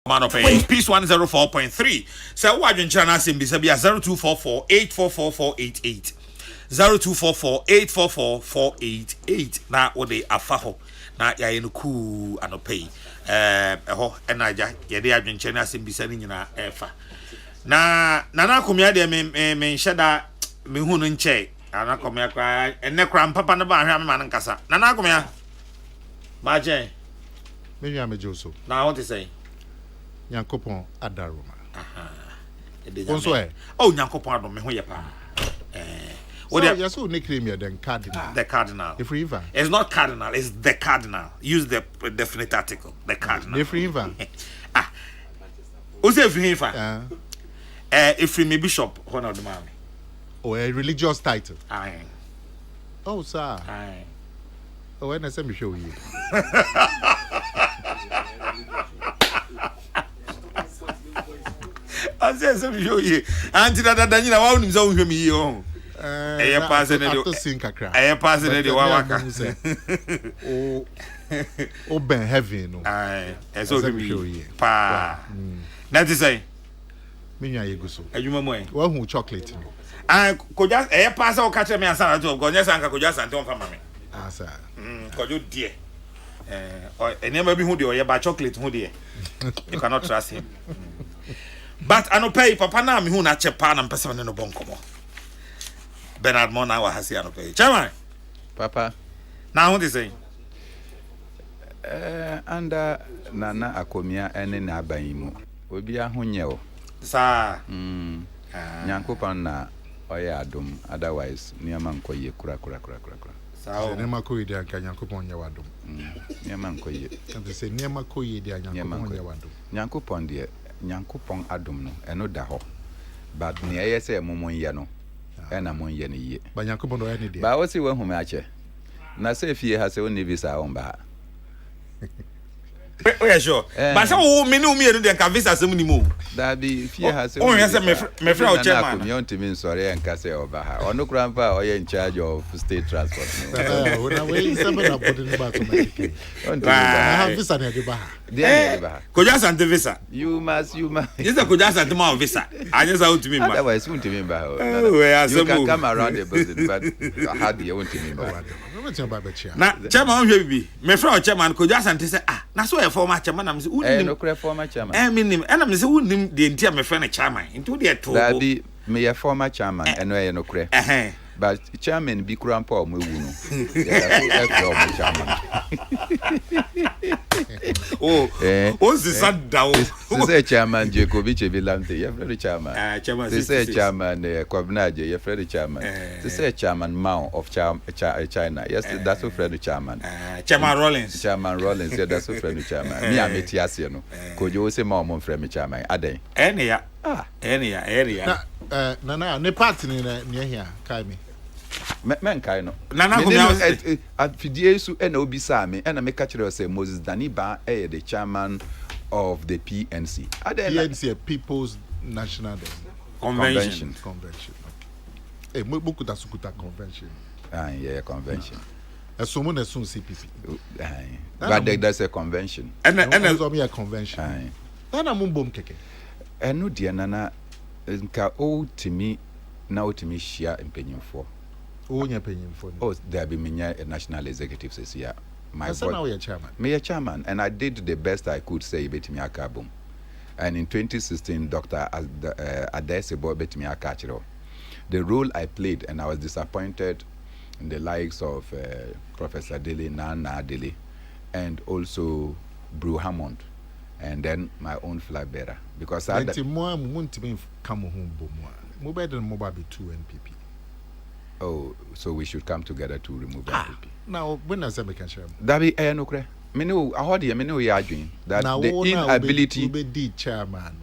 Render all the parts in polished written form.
Man of a Peace 104.3. So what you channel sim be 0244 844488. 0244 844488. Na what they afaho. Na ya yenu ku anopay. And I ya de adwen channel sim be sending na efa. Na komia de me shada me hunu nche. Nana komia kwa enne kra papa na ba hwa me man nkasa. Nana komia. Ma je. Me nwa me joso. Na what to say? Nyankopon adaroma. Bonso oh Nyankopon adom me ho ye pa. What you so nickname here then cardinal. The cardinal. The free Ivan. It's not cardinal, it's the cardinal. Use the definite article. The cardinal. The free Ivan. Who's the free Ivan? If me bishop one of the man. Oh, a religious title. Aye. Oh, sir. Aye. Oh, when I say me show you. I said some show you. Auntie that Daniela won't himself with me. I pass it. I pass it. Oh, Ben heavy. No. Aye. So me show you. Pa. That is say. Me nya yegu so. Adwuma mo. Wa hu chocolate. Ko just pass o catch me answer to go nyesa anka ko just anton fa mame. Ah sir. Ko jo die. Enema bi hu de o ye ba chocolate hu de. You cannot trust him. But I no pay papa na me hu na chepa na mpesa ne no bonkomo. Bernard Mona wa hasi no pay. Chairman. Papa. Na hu dey say. Anda nana akomia ene na aban mu. Obi ahonye o. Sa. Nyankopon na oya adom otherwise niama nkoye kura. Sao niama koye dia ka Nyankopon nya wadom. Niama nkoye. Ante say niama koye dia Nyankopon nya wadom. Nyankopon de Nyankopon adom no eno da ho. But ne yese momon ye no. Ena mon ye ne ye. Ba Nyankopon do ye ne dia. Ba wo si wo hume ache. Na se fie ha se woni visa on ba. Oh yeah sure. But so me no me dey can visa sem ni mo. Da bi fie ha se. Oh yes me friend o chairman. Me on timi nsore en kase oba ha. Ono kura mpa o ye in charge of state transport. When we somebody about the back automatically. I have visa na dey ba ha. Dey ba ha. Ko just ante visa. You must. Yes ko just ante ma visa. Anya sa utimi ba. Otherwise utimi ba. You can come around the building but hard you utimi ba. Na chairman hwe bibi. Me friend o chairman ko just ante say na so e former chairman am say unim. No kure former chairman. Minim. And am say unim de ntia me friend chairman. Into de to. That be me a former chairman eno e no kure. But chairman bi kura mpa o mu ewu no. Oh this sad down. This chairman Jacobi Chevilante, you friend chairman. Chairman. This chairman Kwabnaje, you friend chairman. This chairman Mao of China. Yes, that's a friend chairman. Chairman Rollins. Chairman Rollins, yeah, that's a friend chairman. Me am Etias, no. Could you say Mao mon friend chairman? Ade. Area. Na ne party ni near here, kai me. Men kai no. Nana komia afidie su e na obi sa me e na me catch you say Moses Daniba the chairman of the PNC. PNC People's National Convention. Eh Mokuta Sukuta Convention. Yeah, convention. Someone soon CPP. But there's a convention. And a convention. Nana mumbom keke. Eno dia nana nka o timi na o timi shia empenyimfo. Oh, there be me a national executive says here. My boy, chairman. Me a chairman, and I did the best I could say bet me a carbon. And in 2016, Dr. Adesebo bet me a catcher. The role I played, and I was disappointed in the likes of Professor Dele, Nana Dele, and also Brew Hammond, and then my own flag bearer. Because I had mobile be 2 NPP. Oh, so we should come together to remove NPP. Now, when I say we can share, that be no cre. Me know I heard me know you are doing that the inability to be chairman.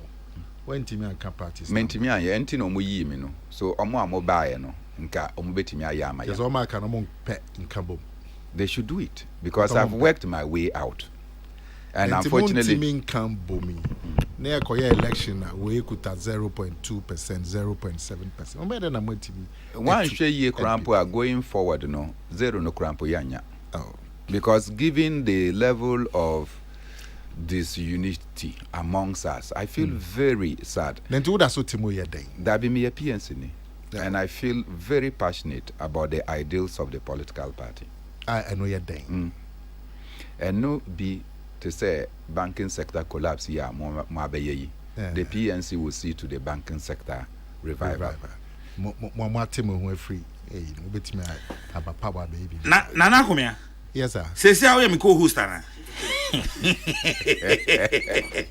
When Timmy and parties. Mentimi an ye enti no mo yi me no. So omo amobae no nka omo betimi ayama ya. Yes, omo aka no mo pe nka bom. They should do it because I've worked my way out. And unfortunately, near Korea election, we could at 0.2%, 0.7%. No matter than what one share ye crampo are going forward, no 0 no crampo yanya. Oh, because given the level of disunity amongst us. I feel very sad. Then to that so Timo Yedeng. That be me a PNC ni. And I feel very passionate about the ideals of the political party. I know Yedeng. And no be to say banking sector collapse here more the PNC will see to the banking sector revival. More Timo who free. Hey, no bet me have a power baby. Nana Kumia. Yes, sir. Say I am co-host.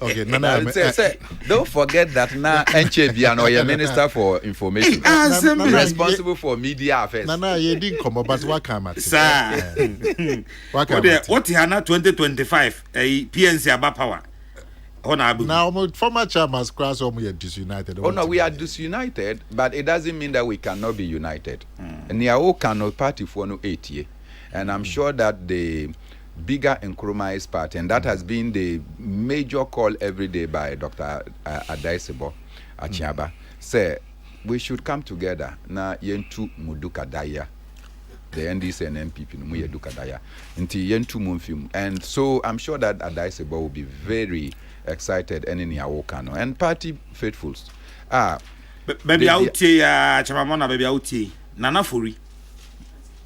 Okay, Nana. Say, don't forget that now NCHB or your Minister for Information responsible for media affairs. Nana, you didn't come up, but what come at Sir, what he had 2025 PNC about power. Now, former chairman's class, we are disunited. Oh no, we are disunited, but it doesn't mean that we cannot be united. And Niao cannot party for no 8 years. And I'm sure that the bigger Nkrumah's party, and that has been the major call every day by Dr. Adaisebo Achiaba, say we should come together. Na yentu muduka daya, the NDC and MPP no muduka daya, inti yentu mumfim. And so I'm sure that Adaisebo will be very excited and in Yawokano and party faithfuls. Baby out here, Chamamona, baby out here. Nana Furi.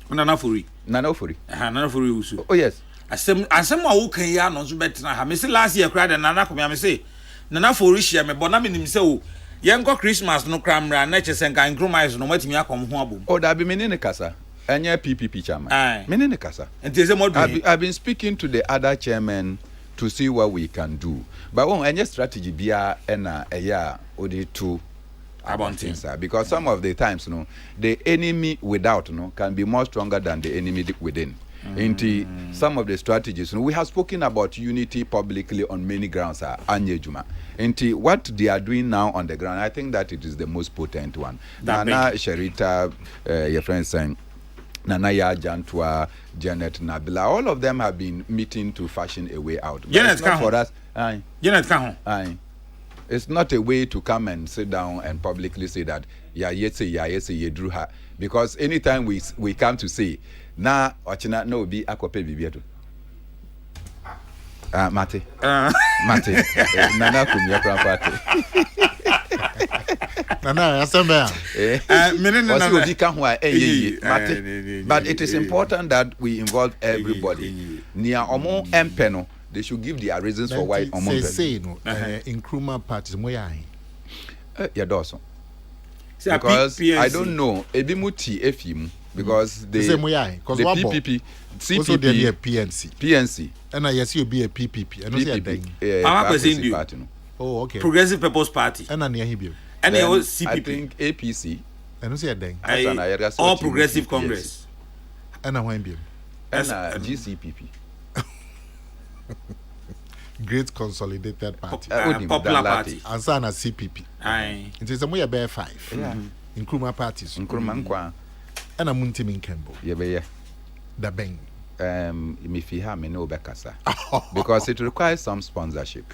Nana Furi. Usu. Oh yes. Asem wa wo kan ya no so betina ha. Me say last year crowd and Nana come me say Nana Furi share me but na me nim say o yen go Christmas no kramra na chese nkan Nkrumah no matimi akom ho abom. Oh that be me ne kasa. Anya PPP chairman. Me ne kasa. I've been speaking to the other chairmen to see what we can do. But any strategy bia na eya odi to about things, because some of the times, the enemy without, can be more stronger than the enemy within. Into some of the strategies, we have spoken about unity publicly on many grounds. Into what they are doing now on the ground, I think that it is the most potent one. Nana Sherita, your friend saying, Nanaya Jantua, Janet Nabila, all of them have been meeting to fashion a way out. Janet for us. Janet Kahon. It's not a way to come and sit down and publicly say that ye drew her, because anytime we come to say na ochina no be akope bibieto mate nana kumya party nana asamba but it is important that we involve everybody near omo empeno. They should give their reasons for why say no Nkrumah parties moya doso because I don't know ebimuti efim because the PPP CPP PNC and I see you be a PPP and PPP oh okay Progressive People's Party and near him and CPP I think APC and see a dang all Progressive Congress and I want him and GCPP Great Consolidated Party, Popular Party, and Sana CPP. Aye, it is a more bear 5 Nkrumah parties. Nkrumah and a Muntim in Kembo. Yeah, the bang. If you have me no bekasa because it requires some sponsorship.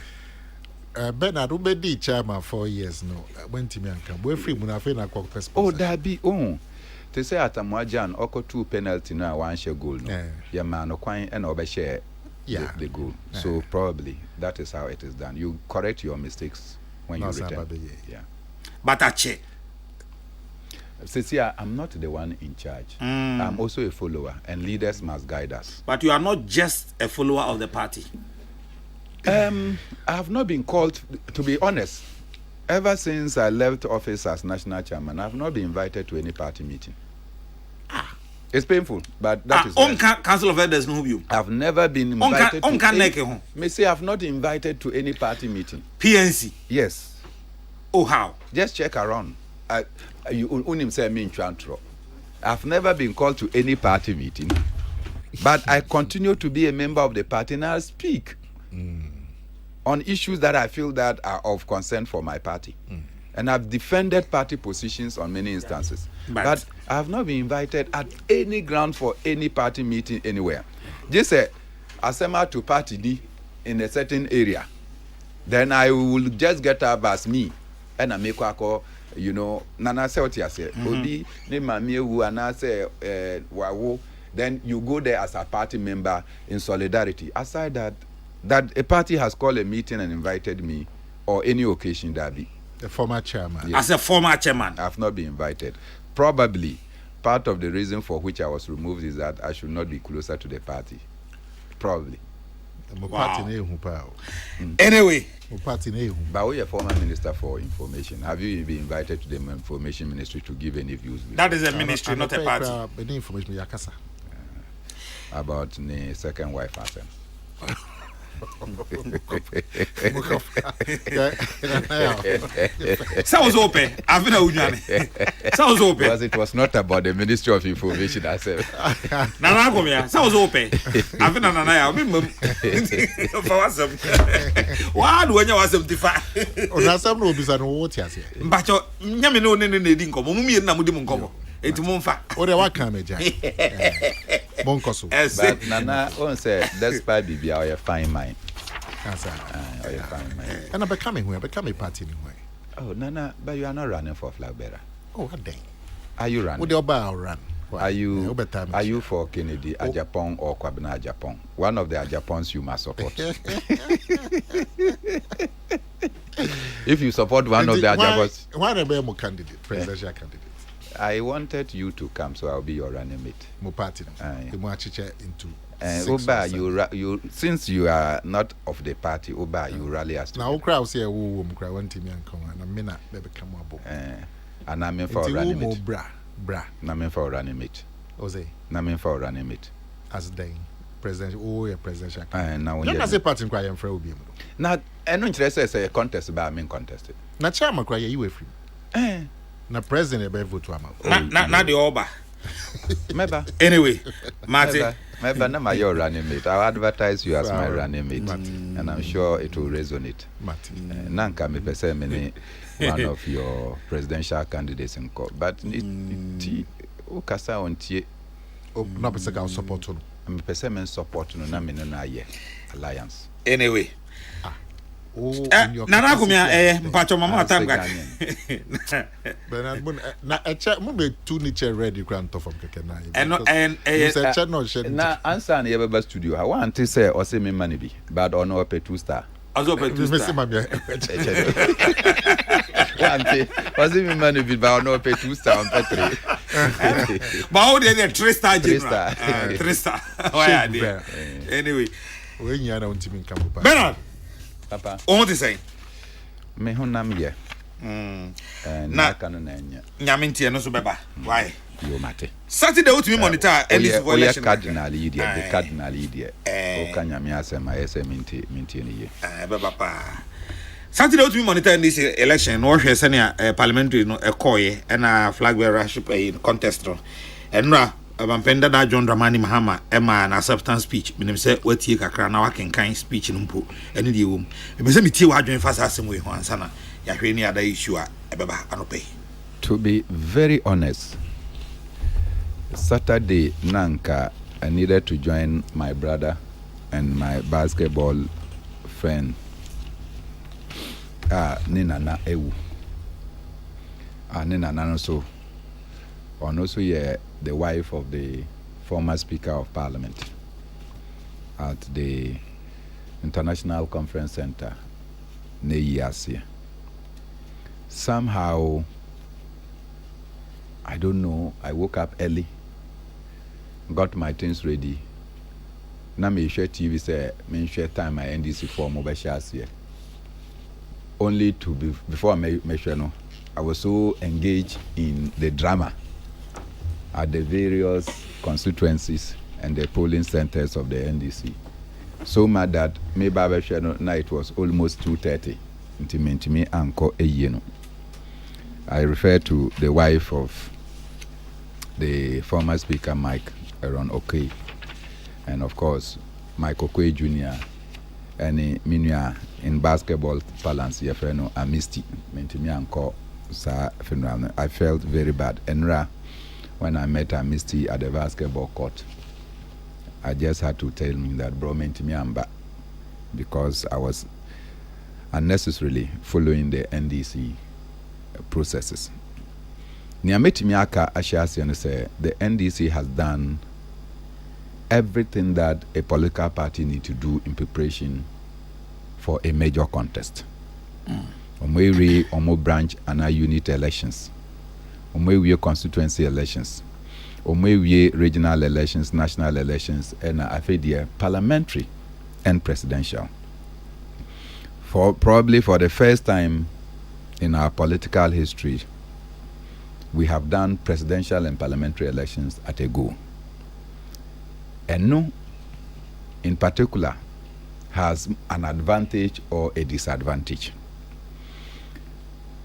Bernard Ubedi chairman 4 years no went to me and come. We're free Munafena Cock. Oh, that be to say at Amwajan Oko 2 penalty now one share goal. Yeah, man, Oquine and Obeshare. Yeah, the goal. So probably that is how it is done. You correct your mistakes when you return. Yeah. But Ache. Since I'm not the one in charge. I'm also a follower, and leaders must guide us. But you are not just a follower of the party. I have not been called, to be honest. Ever since I left office as national chairman, I have not been invited to any party meeting. It's painful, but that is Council of Elders know you. I've never been invited to any, may say I've not invited to any party meeting. PNC? Yes. Oh, how? Just check around. I've never been called to any party meeting, but I continue to be a member of the party and I'll speak on issues that I feel that are of concern for my party. And I've defended party positions on many instances. But I have not been invited at any ground for any party meeting anywhere. Just say, asema to party D in a certain area. Then I will just get up as me. And I make wako, Nana say what you say. Obi, ne mami wu ana say wawo. Then you go there as a party member in solidarity. Aside that, that a party has called a meeting and invited me, or any occasion that be. The former chairman. As a former chairman. I have not been invited. Probably part of the reason for which I was removed is that I should not be closer to the party. Probably. Wow. Mm. Anyway. But we are former minister for information. Have you been invited to the information ministry to give any views? That is a ministry, not a party. Any information about the second wife, Hassan. Sounds open. I've been a sounds open. Because it was not about the Ministry of Information, I said. Nana come here. Sounds open. I've been a nana. Why do you want 75? Or some will be some water. But you never know any dinkum. Mummy and Namudim come. It's Monfa. Or the what can Monkoso. But Nana won't say, despite be our fine mind. And I'm becoming where become a party anyway. Oh, Nana, but you are not running for flag bearer. Oh, what day? Are you running? Would your bar run? Are you for Kennedy, Ajapong, or Kwabena Ajapong? One of the Ajapons you must support. If you support one of the Ajapons. Why are more candidate, presidential candidate? I wanted you to come, so I'll be your running mate. More party. The more into. Oba, you since you are not of the party, Oba, you rally us. Now, crowds here who cry one team and come and a minute baby come up. And I'm in for running mate. Bra. I'm for running mate. Ose. I'm for running mate. As day. President, oh, presidential. Now, you can say party cry and for be. Now, and no interest say a contest, but I mean contested. Now, chairman cry you free. Na president be vote to am. Na the Oba. Maybe. Anyway, Marty. Maybe not my running mate. I'll advertise you as my running mate, and I'm sure it will resonate. Nanka me pese many one of your presidential candidates in court, but it ukasa ontie. No pese ka support no. Me pese men support no na me no na ye alliance. Anyway. Oh, Nana kumia mpacho mama tanga. Na eche mo be two niche ready grant from keke na. And eche no shed. Na answer na yebeba studio. I want to say o say me money be, but on no pay 2 star. Also pay 2 star. Was me money be, but on no pay 2 star on pay 3. But how dey 3 star 3 star. 3 star. Why are anyway. We nya na untimi come back. Bernard. Papa. What is saying? Me honam ye. Na kanu na nya. Nyamintie no so beba. Why? Yo mate. Saturday we monitor any election. Cardinal idiot, the cardinal idiot. O kanya me asema ese minti ni ye. Beba pa. Saturday we monitor this election no hwe se ne parliamentary no ekoye na flag bearership contest no. Enra Bampenda da John Dramani Mahama Emma na acceptance speech minim se watie kakra na wakenkan speech no mpo ene de wom me se metie wa adwen fasa asem we ho ansa na ya hwe ni ada issue a ebeba anope. To be very honest, Saturday nanka I needed to join my brother and my basketball friend Nina na ewu Nina na so and also the wife of the former Speaker of Parliament at the International Conference Center, Neyasia. Somehow, I don't know, I woke up early, got my things ready. Now me share TV say, me share time my NDC for mobile shares here. Only to be, before I make sure no, I was so engaged in the drama at the various constituencies and the polling centers of the NDC. So much that maybe now it was almost 2:30. Intimate anko eyeno. I refer to the wife of the former Speaker Mike Aaron Okey, and of course Mike Okey Jr. and Minua in basketball parlance yefreno Amisti. Mentimi anko sa phenomenal. I felt very bad. Enra, when I met Amisti at the basketball court, I just had to tell me that bro mentimi amba, because I was unnecessarily following the NDC processes. Niametimi aka ashiasi and say the NDC has done everything that a political party need to do in preparation for a major contest. Omwe omo branch and unit elections. Omwe constituency elections. Omwe regional elections, national elections, and afedia parliamentary and presidential. Probably for the first time in our political history, we have done presidential and parliamentary elections at a go. And no, in particular, has an advantage or a disadvantage.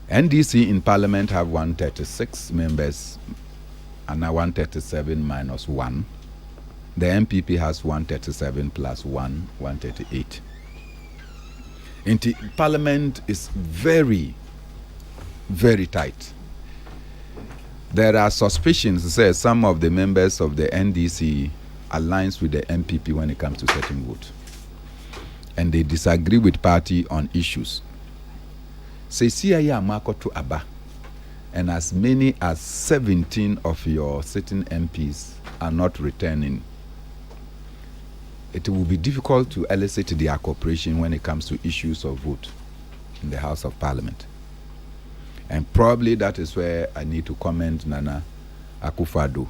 NDC in Parliament have 136 members and now 137 minus 1. The MPP has 137 plus 1, 138. Parliament is very, very tight. There are suspicions that some of the members of the NDC aligns with the MPP when it comes to certain vote. And they disagree with party on issues. Say, CIA Amako to Aba, and as many as 17 of your sitting MPs are not returning, it will be difficult to elicit their cooperation when it comes to issues of vote in the House of Parliament. And probably that is where I need to commend Nana Akufo-Addo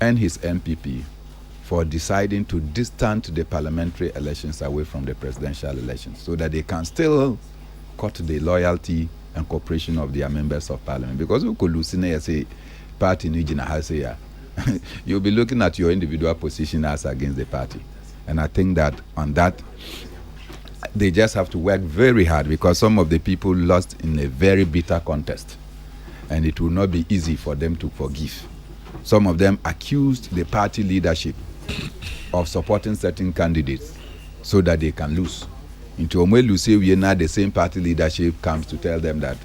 and his MPP for deciding to distance the parliamentary elections away from the presidential elections so that they can still cut the loyalty and cooperation of their members of parliament. Because we could lose say party Nijina you'll be looking at your individual position as against the party. And I think that on that they just have to work very hard, because some of the people lost in a very bitter contest and it will not be easy for them to forgive. Some of them accused the party leadership of supporting certain candidates so that they can lose. Into Omwe we are not the same party leadership comes to tell them that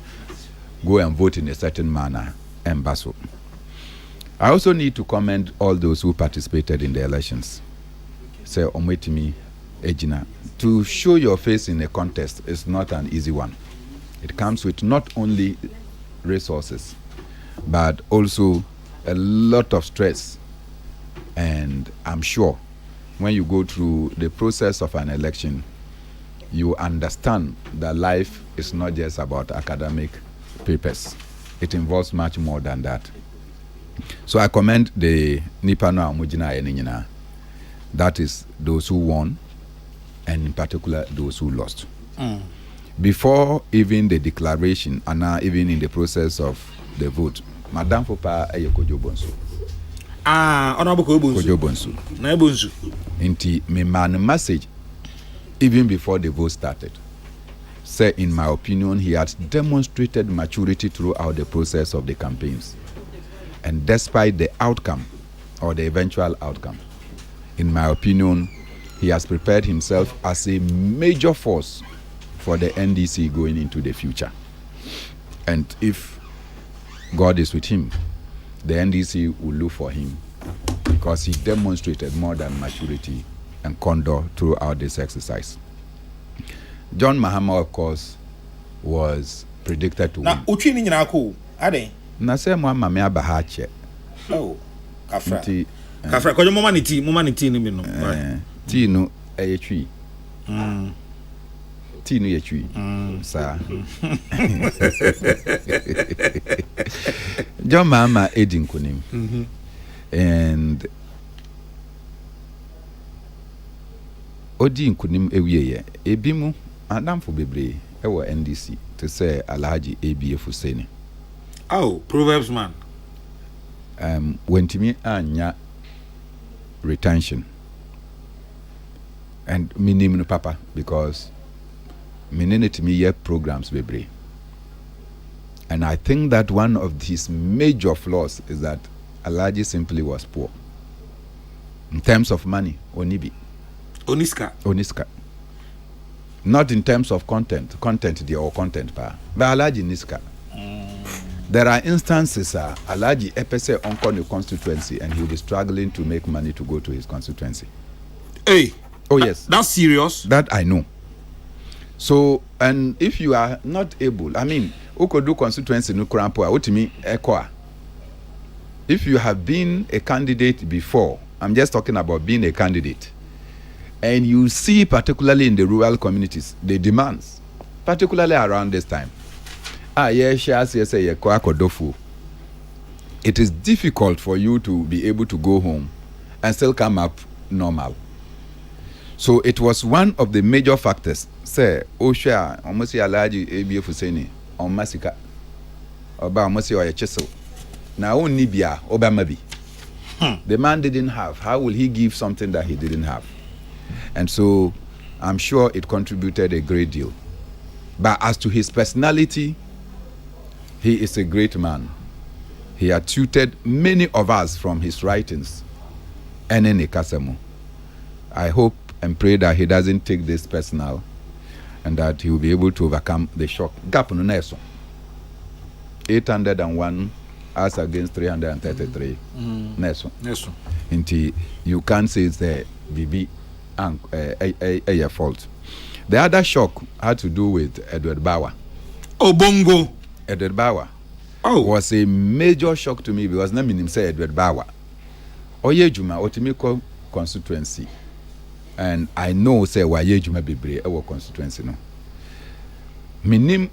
go and vote in a certain manner and basso. I also need to commend all those who participated in the elections. Say Omwetimi Ejina, to show your face in a contest is not an easy one. It comes with not only resources, but also a lot of stress. And I'm sure when you go through the process of an election, you understand that life is not just about academic papers. It involves much more than that. So I commend the Nipano Amujina Eninina. That is those who won, and in particular those who lost. Before even the declaration, and now even in the process of the vote, Madame Fopa Kojo Bonsu. Honorable Kojo Bonsu. Na Bonsu. Inti me man message even before the vote started. Say, in my opinion, he had demonstrated maturity throughout the process of the campaigns. And despite the outcome, or the eventual outcome, in my opinion, he has prepared himself as a major force for the NDC going into the future. And if God is with him, the NDC will look for him, because he demonstrated more than maturity and candor throughout this exercise. John Mahama, of course, was predicted to win. Na uchi ni nyina ko ade Na say mo ama me abahache. Oh, kafra. Kafra ko mama ni ti ni mi no. Ti no eye twi. Ti no ye twi. Sa. John Mahama edin kunim. And odi nkunim ewieye ebimu adamfo bebre ewo NDC to say Alhaji ABF Hussein. Oh, Proverbs man. Wentimi anya retention. And minim no papa, because minenetimi ye programs bebre. And I think that one of his major flaws is that Alhaji simply was poor. In terms of money, onibi. Oniska. Not in terms of content or content pa. But Alhaji Niska. There are instances Alhaji Epese on the constituency and he'll be struggling to make money to go to his constituency. Hey. Oh yes. That's serious. That I know. So, and if you are not able, I mean, do constituency no krampo utimi ekoa. If you have been a candidate before, I'm just talking about being a candidate, And you see, particularly in the rural communities, the demands, particularly around this time. It is difficult for you to be able to go home and still come up normal. So it was one of the major factors. Say, Osha, almost alaji ABF Fuseni, on Masika, Oba almost or a chisel. Now only Bia, Oba Mabi. The man didn't have. How will he give something that he didn't have? And so I'm sure it contributed a great deal. But as to his personality, he is a great man. He had tutored many of us from his writings. And in Kasemu. I hope and pray that he doesn't take this personal and that he will be able to overcome the shock. Gap no neso. 801 as against 333. Neso. Inti you can't say it's a BB and a fault. The other shock had to do with Edward Bauer. Oh, Bongo. Edward Bauer was a major shock to me because na minim say Edward Bauer. Oye Juma Otimiko constituency. And I know say Waye Juma Bibre our constituency no. Minim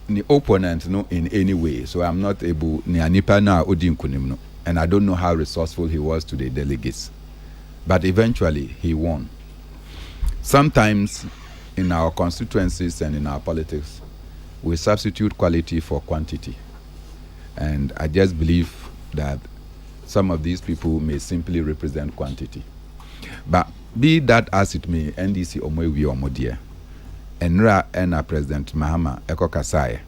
the opponent no in any way, so I'm not able ni anipa na odi nkunim no. And I don't know how resourceful he was to the delegates. But eventually he won. Sometimes in our constituencies and in our politics, we substitute quality for quantity. And I just believe that some of these people may simply represent quantity. But be that as it may, NDC Omwewi Omodia, Enra Ena President Mahama Eko Kasai,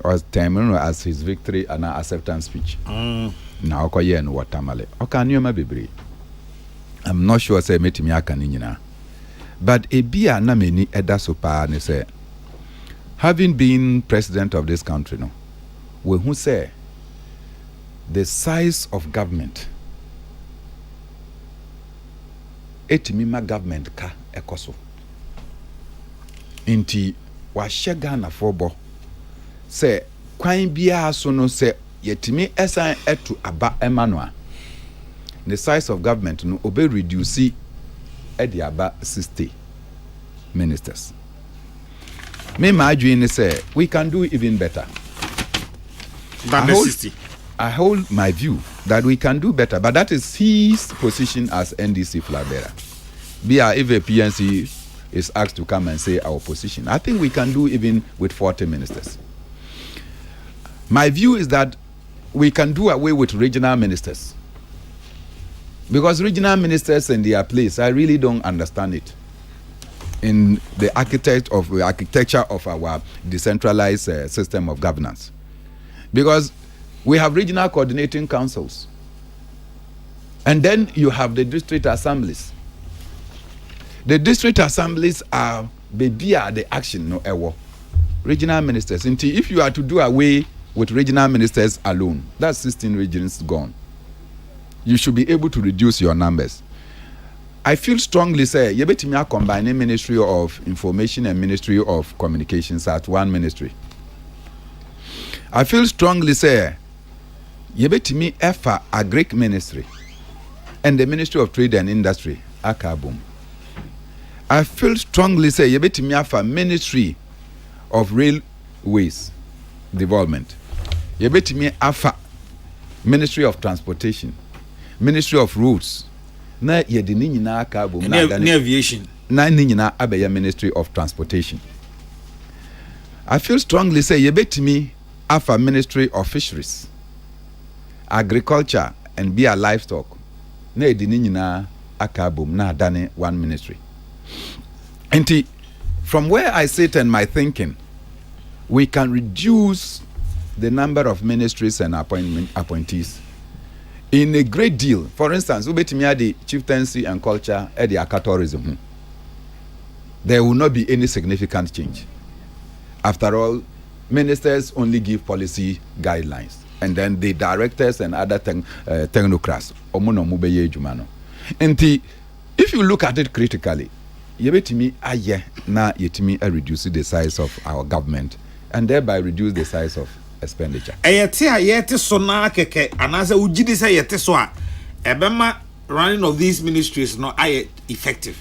was termed as his victory and acceptance speech. Now, Okoye and Watamale. Okanyoma Bibri. I'm not sure say metimi akaninyina. But ebia na meni eda sopa ne say, having been president of this country no, we who say the size of government etimima government ka ekoso inti wa shega na fobo say kwan bia so no say yetimi esan etu aba emanoa the size of government no obe reduce edi aba 60 ministers. Me my dream say we can do even better than the 60. I hold my view that we can do better, but that is his position as NDC flag bearer. If a PNC is asked to come and say our position, I think we can do even with 40 ministers. My view is that we can do away with regional ministers. Because regional ministers in their place, I really don't understand it. In the architecture of our decentralized system of governance. Because we have regional coordinating councils. And then you have the district assemblies. The district assemblies are the action no ewo. Regional ministers. If you are to do away with regional ministers alone, that's 16 regions gone. You should be able to reduce your numbers. I feel strongly say yebetimi combining Ministry of Information and Ministry of Communications at one ministry. I feel strongly say yebetimi efa agric ministry and the Ministry of Trade and Industry akabum. I feel strongly say yebetimi efa Ministry of Railways Development. Yebetimi efa Ministry of Transportation, Ministry of Roads. Na yedini nyina akabum na aviation. Na nyina abeya Ministry of Transportation. I feel strongly say yebetimi afa Ministry of Fisheries, Agriculture and Beer Livestock. Na edini nyina akabum na dane one ministry. And from where I sit and my thinking, we can reduce the number of ministries and appointees in a great deal. For instance, ubetimi the chieftaincy and culture at the tourism. There will not be any significant change. After all, ministers only give policy guidelines, and then the directors and other technocrats. And if you look at it critically, yebetimi aye na yetimi reduce the size of our government, and thereby reduce the size of expenditure. Ayete ayete so na keke anase ugidi say yete so a ebema running of these ministries no aye effective.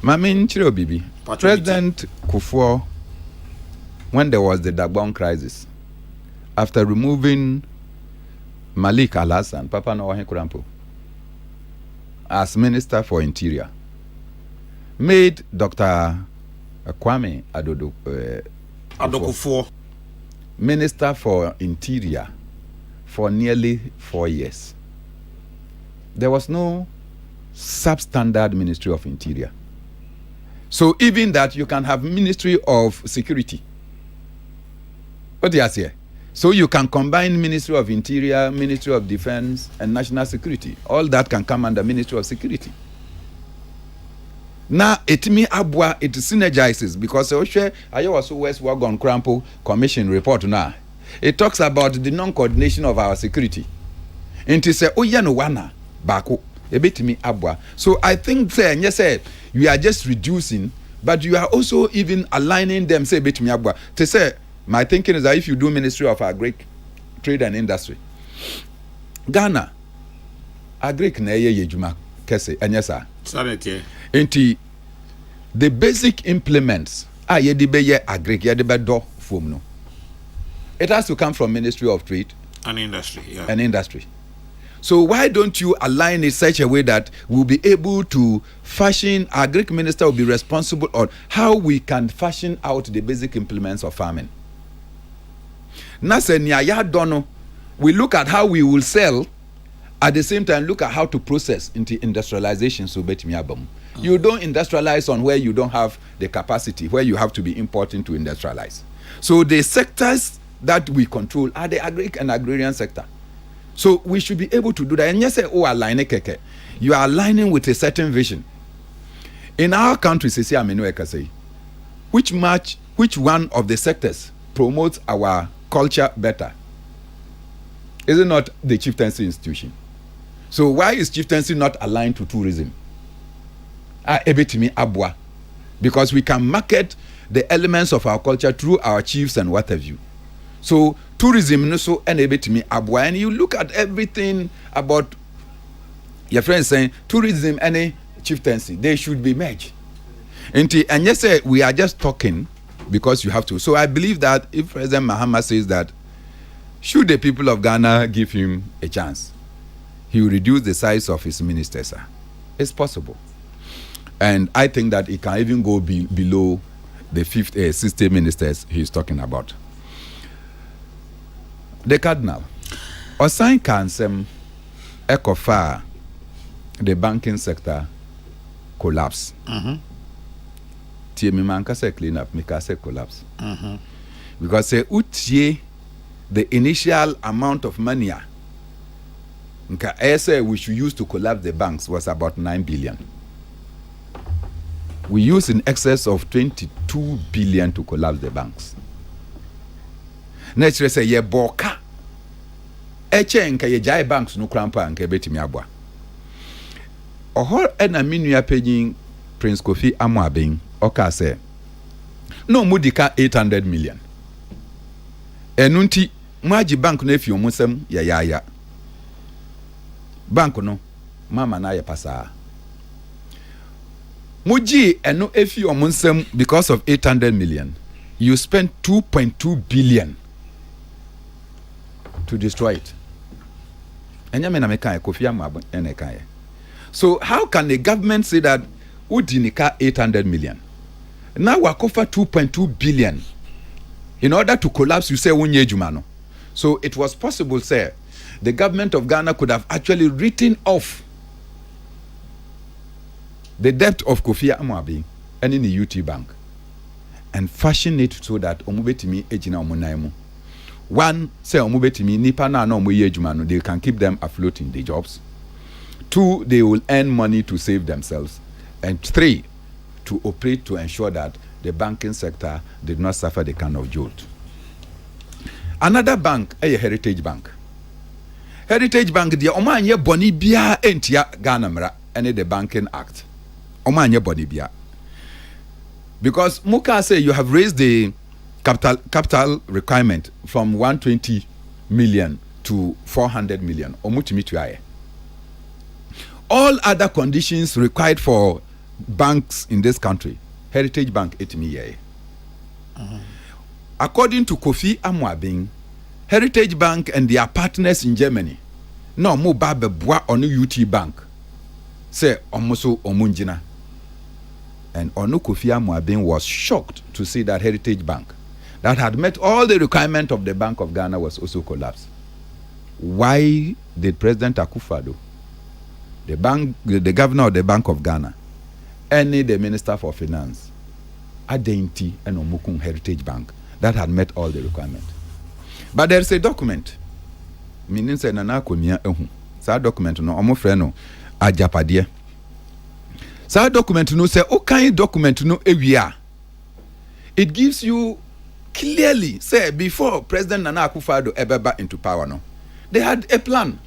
Mamin Chiro Bibi, Patrick President Kufuor, when there was the Dagbon crisis, after removing Malik Al-Hassan, Papa Nowahi Kurampo, as Minister for Interior, made Dr. Kwame Adokufuor Minister for Interior for nearly 4 years. There was no substandard Ministry of Interior. So even that, you can have Ministry of Security. What do you say? So you can combine Ministry of Interior, Ministry of Defense, and National Security. All that can come under Ministry of Security. Now, it synergizes because I also West Wagon Crampo Commission report now. It talks about the non-coordination of our security. And it says, oh, yeah, no one bako. So I think yes, you are just reducing, but you are also even aligning them. Say bit me abwa. To say my thinking is that if you do Ministry of Agric, Trade and Industry, Ghana, Agric na ye juma kese anyasa. Sanity. Enti the basic implements ye di be ye Agric ye di be do form no. It has to come from Ministry of Trade and Industry. Yeah. And Industry. So why don't you align it such a way that we'll be able to fashion, our Greek minister will be responsible on how we can fashion out the basic implements of farming. We look at how we will sell, at the same time look at how to process into industrialization. So you don't industrialize on where you don't have the capacity, where you have to be importing to industrialize. So the sectors that we control are the agric and agrarian sector. So we should be able to do that. And yes, align keke. You are aligning with a certain vision. In our country, which one of the sectors promotes our culture better? Is it not the chieftaincy institution? So why is chieftaincy not aligned to tourism? Because we can market the elements of our culture through our chiefs and what have you. So tourism so abwa, and you look at everything about your friends saying tourism and chieftaincy, they should be merged. And yes, we are just talking because you have to. So I believe that if President Mahama says that should the people of Ghana give him a chance, he will reduce the size of his ministers. It's possible. And I think that it can even go below the 60 ministers he's talking about. The Cardinal, Osain Kansem Ekofa, the banking sector collapse. Tiemimanka say clean up, Mika say collapse. Because say utie the initial amount of money we should use to collapse the banks was about 9 billion. We used in excess of 22 billion to collapse the banks. Next say ye boka eche nka ye jai banks no krampa nka betimi abwa ohor ena minua pagin Prince Kofi Amoaben oka say no mudika 800 million enunti maji bank no efi omusem ya bank no mama na ye pasa muji eno efi omusem because of 800 million you spent 2.2 billion to destroy it. So how can the government say that Udinika 800 million? Now wakofa 2.2 billion. In order to collapse, you say unye jumano. So it was possible, sir, the government of Ghana could have actually written off the debt of Kofi Amoaben and in the UT Bank and fashion it so that omubetimi ejina omunaimu. One, say omubetimi nipa na no moye jumano, they can keep them afloat in the jobs. Two, they will earn money to save themselves. And three, to operate to ensure that the banking sector did not suffer the kind of jolt. Another bank, a Heritage Bank. Heritage Bank, the omanye boni bia entia Ghana mra, and the Banking Act. Omanye boni bia. Because Muka say you have raised the capital requirement from 120 million to 400 million. All other conditions required for banks in this country, Heritage Bank etimi according to Kofi Amwabing, Heritage Bank and their partners in Germany no mo ba beboa ono UT Bank say omoso omunjina. And Onu Kofi Amwabing was shocked to see that Heritage Bank, that had met all the requirements of the Bank of Ghana, was also collapsed. Why did President Akufo-Addo, the governor of the Bank of Ghana, and the Minister for Finance, Adenti and Omukun Heritage Bank that had met all the requirements? But there is a document. Meaning say nana konia ehu. Sa document no omo frɛ no ajapadeɛ. Sa document no say o kan document no ewia. It gives you clearly say before President Nana Akufo-Addo ebeba into power no, they had a plan.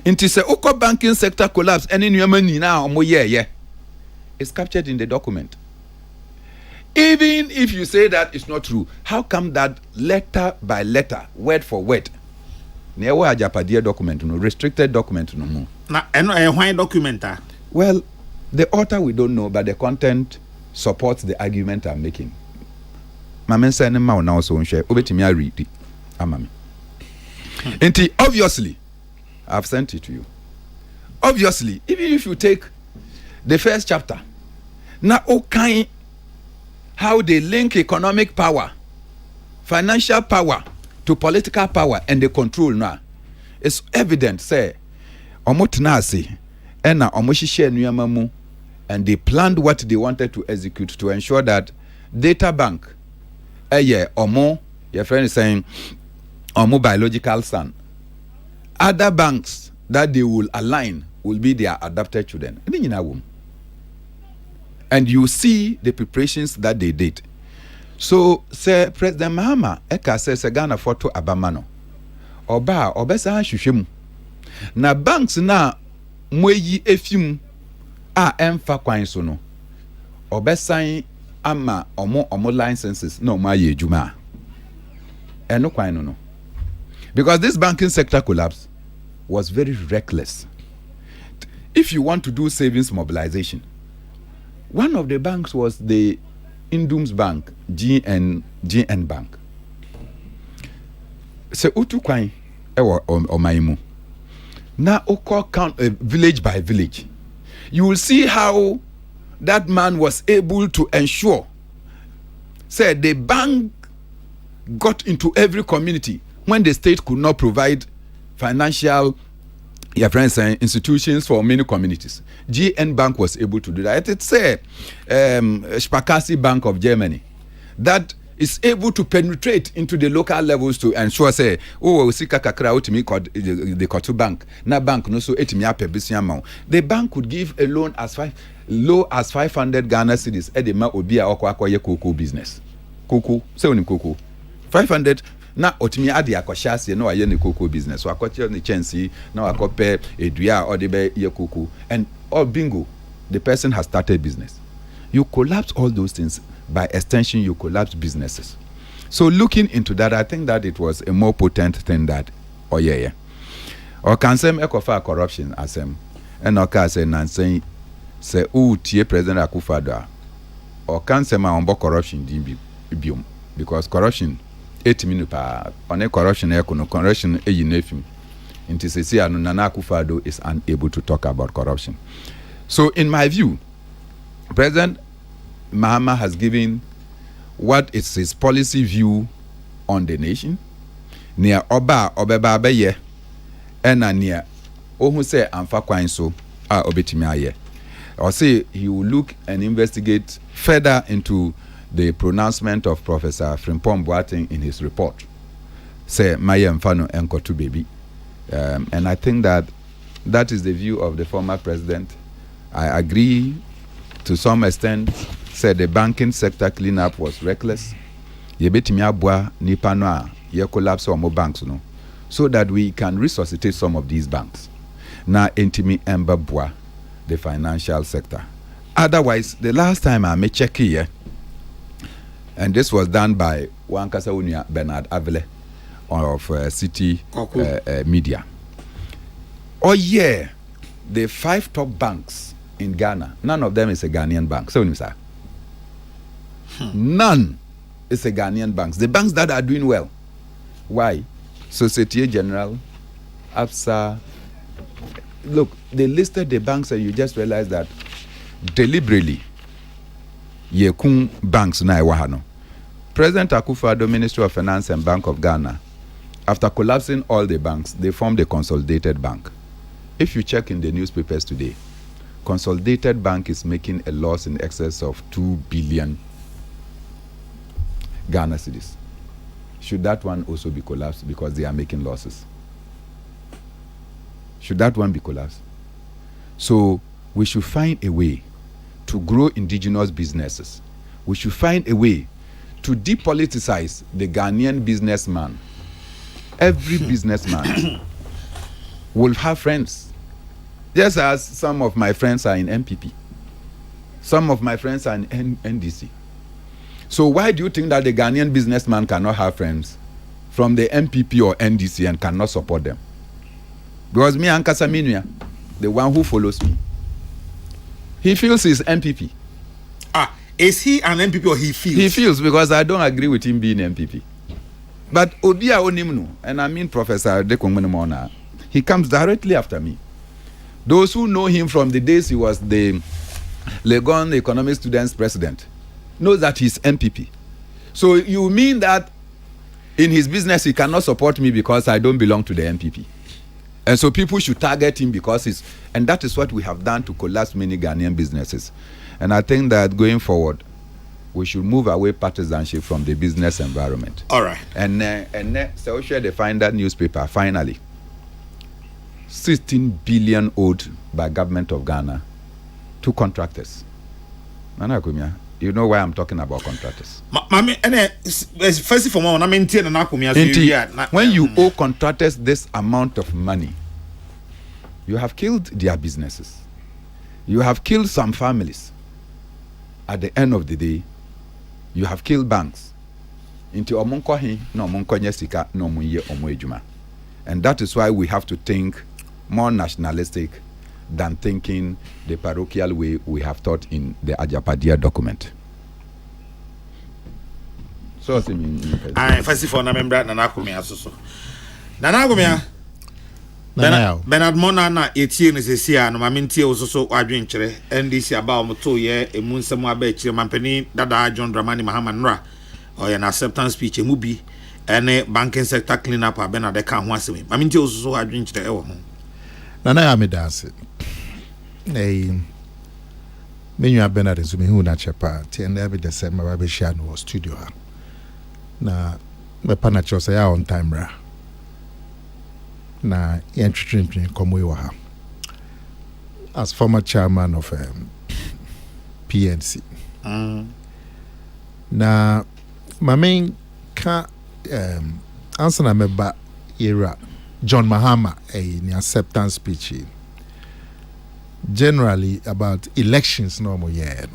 Inti say oko banking sector collapse any nneɛma nyinaa omo yɛ is captured in the document. Even if you say that it's not true, how come that letter by letter, word for word, never ajapadeɛ document no, restricted document no mo? Na eno why document? Well, the author we don't know, but the content supports the argument I'm making. Mamen say ne ma now so nhwe obetimi a read amami. Enti obviously I've sent it to you. Obviously, even if you take the first chapter, na okay how they link economic power, financial power to political power and the control now, it's evident say omotena ase ena omohihye nnuama mu, and they planned what they wanted to execute to ensure that data bank omo your friend is saying omo biological son, other banks that they will align will be their adopted children. And you see the preparations that they did. So say President Mahama eka say Ghana photo abamano oba obesa hwehwem na banks na mweyi efim a emfa kwan so no obesan ama omo licenses na omo aye adwuma eno kwan no because this banking sector collapse was very reckless. If you want to do savings mobilization, one of the banks was the Indum's Bank, GN Bank. Se utu kwan ewo omaimu. Na oko count village by village. You will see how that man was able to ensure say the bank got into every community when the state could not provide financial institutions for many communities. GN Bank was able to do that. It's Sparkasse Bank of Germany that is able to penetrate into the local levels to ensure say sika kakra utimi the Kotu Bank na bank no so etimi apebisi amount. The bank could give a loan as low as 500 Ghana cedis edema obi a akwaye cocoa business. Cocoa, say onim cocoa. 500 na otimi ade akoshase na waye ne cocoa business. So akoche ne chance na wakope edua or de be ye cocoa, and all bingo the person has started business. You collapse all those things. By extension, you collapse businesses. So looking into that, I think that it was a more potent thing that, or can say ekofa corruption asem, and oka say nansen say tie President Akufo-Addo, or can say ma ombo corruption biom, because corruption 8 minutes pa on a corruption corruption nefim. Into say Nana Akufo-Addo is unable to talk about corruption. So in my view, President Mahama has given what is his policy view on the nation. Near obeba beye ena near ohun say amfa kwan so a obetimi aye. Or say he will look and investigate further into the pronouncement of Professor Frimpong Boateng in his report. Say maye mfano enkotu baby. And I think that is the view of the former president. I agree to some extent. Said the banking sector cleanup was reckless. Yebetimi abua nipa no a ye collapse omo banks no, so that we can resuscitate some of these banks. Na entimi emba bua the financial sector. Otherwise, the last time I may check here, and this was done by Wankasa Unia Bernard Avile of City Media. Oh yeah, the 5 top banks in Ghana, none of them is a Ghanaian bank. So, sir, none is a Ghanaian bank. The banks that are doing well. Why? Societe Generale, ABSA. Look, they listed the banks and you just realize that deliberately, Yekun banks na iwahano. President Akufo-Addo, Ministry of Finance and Bank of Ghana, after collapsing all the banks, they formed a consolidated bank. If you check in the newspapers today, Consolidated Bank is making a loss in excess of 2 billion Ghana cedis. Should that one also be collapsed because they are making losses? Should that one be collapsed? So we should find a way to grow indigenous businesses. We should find a way to depoliticize the Ghanaian businessman. Every businessman will have friends. Just as some of my friends are in MPP. Some of my friends are in NDC. So why do you think that the Ghanaian businessman cannot have friends from the MPP or NDC and cannot support them? Because me and Kasaminia, the one who follows me, he feels he's MPP. Is he an MPP or he feels? He feels, because I don't agree with him being MPP. But Odia Onimnu, and I mean Professor Dekongmenemona, he comes directly after me. Those who know him from the days he was the Legon Economic Students President know that he's MPP. So you mean that in his business he cannot support me because I don't belong to the MPP? And so people should target him because he's... And that is what we have done to collapse many Ghanaian businesses. And I think that going forward, we should move away partisanship from the business environment. All right. And so we should find that newspaper, finally. 16 billion owed by government of Ghana to contractors. Nana Kumia, you know why I'm talking about contractors. First for more, when you owe contractors this amount of money, you have killed their businesses. You have killed some families. At the end of the day, you have killed banks. And that is why we have to think more nationalistic than thinking the parochial way we have taught in the Ajapadia document. So, first for Namembra Nanakumia so. Nanakumia Bernard Mona na 18 is here no mamintie also adwenkyere NDC about moto ye emunsem abekire mampani dada John Dramani Mahama Nra or an acceptance speech emubi ene banking sector clean up abena de ka ho asemi mamintie also adwenkyere e wo ho Nana ya medase menu Bernard Zumi hu na chepa ti and every December ba be share no studio ha na me pana chose ya on time ra na yentwetwetwe komo yi ha as former chairman of PNC na main ka answer na meba era John Mahama ni acceptance speech generally about elections no mo ye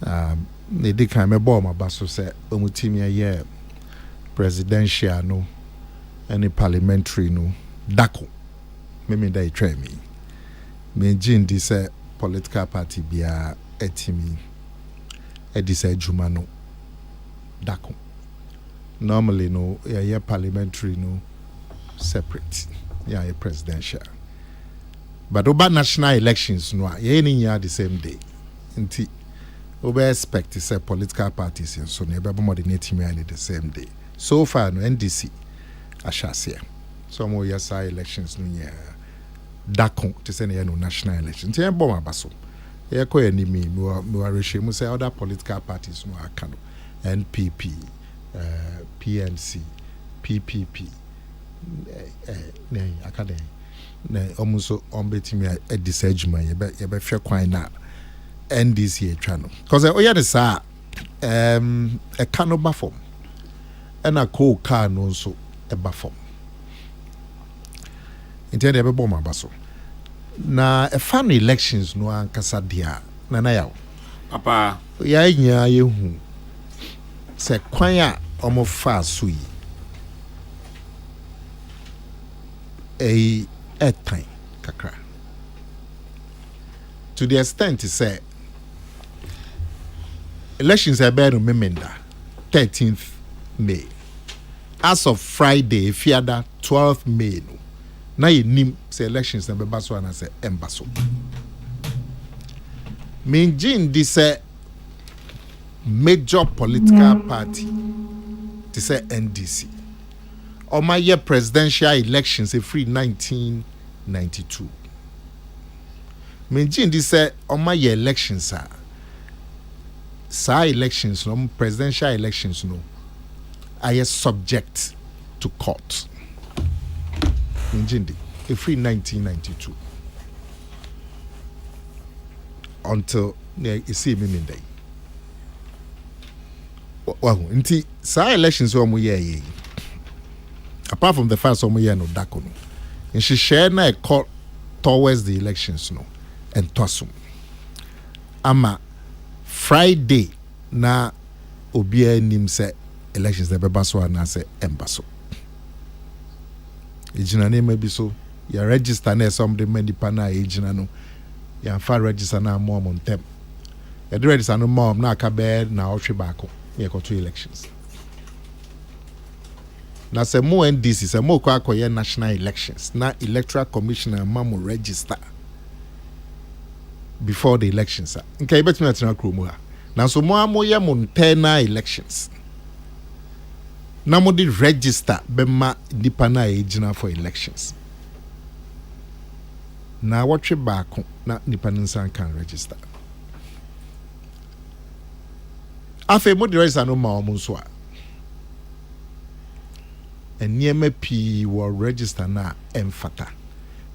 no they dey kind me bomb about so say omutimi ye presidential no any parliamentary no dako me da try me gin this political party bia etimi this juma no dako normally no yeah parliamentary no separate yeah presidential but about national elections no yeah the same day nti we expect to say political parties and so never more than 80 the same day so far no NDC Ashasia. Some more yes elections no year. Dakon to say no national elections. Tie bomb abaso. E ko enemy me reshemu say other political parties no akano. NPP, PNC, PPP. Akade. Na almost ombetimi e disagema ye be hwe kwan na NDC atwa no. Cause oya de sa e kano bafom. E na ko car no so eba form intende ebe bom abaso na e fan elections no ankasa dia na yawo papa ya nya yehu se kwan a omo fa so yi etan kakra to the extent to say elections are better remember 13th May. As of Friday, if you had 12th May, now you name say elections and be so and say embassy. Mean this major political party to say NDC. Or my year presidential elections a free 1992. Mean this on my year elections are elections no presidential elections no are subject to court. Mean a free 1992 until you see me in day. Well, inti sa elections we year apart from the first one year no dako no and she share na court towards the elections no and tosum ama Friday na obia nim say elections na beba so na say embasso ejina na maybe so ya register na some the many pana ejina no ya fa register na mo montem ya the register no mo na aka be na otwe baako ya go to elections na se mo NDC se mo kwa akoye national elections na electoral commissioner mamu register before the elections okay bet me atina kromo ha na so mo amoye mo internal elections na mo di register be ma nipa na ejina for elections na watwe baako na nipa nsan kan register afa mo di register no ma o mo nso a eniema pii wo register na emfata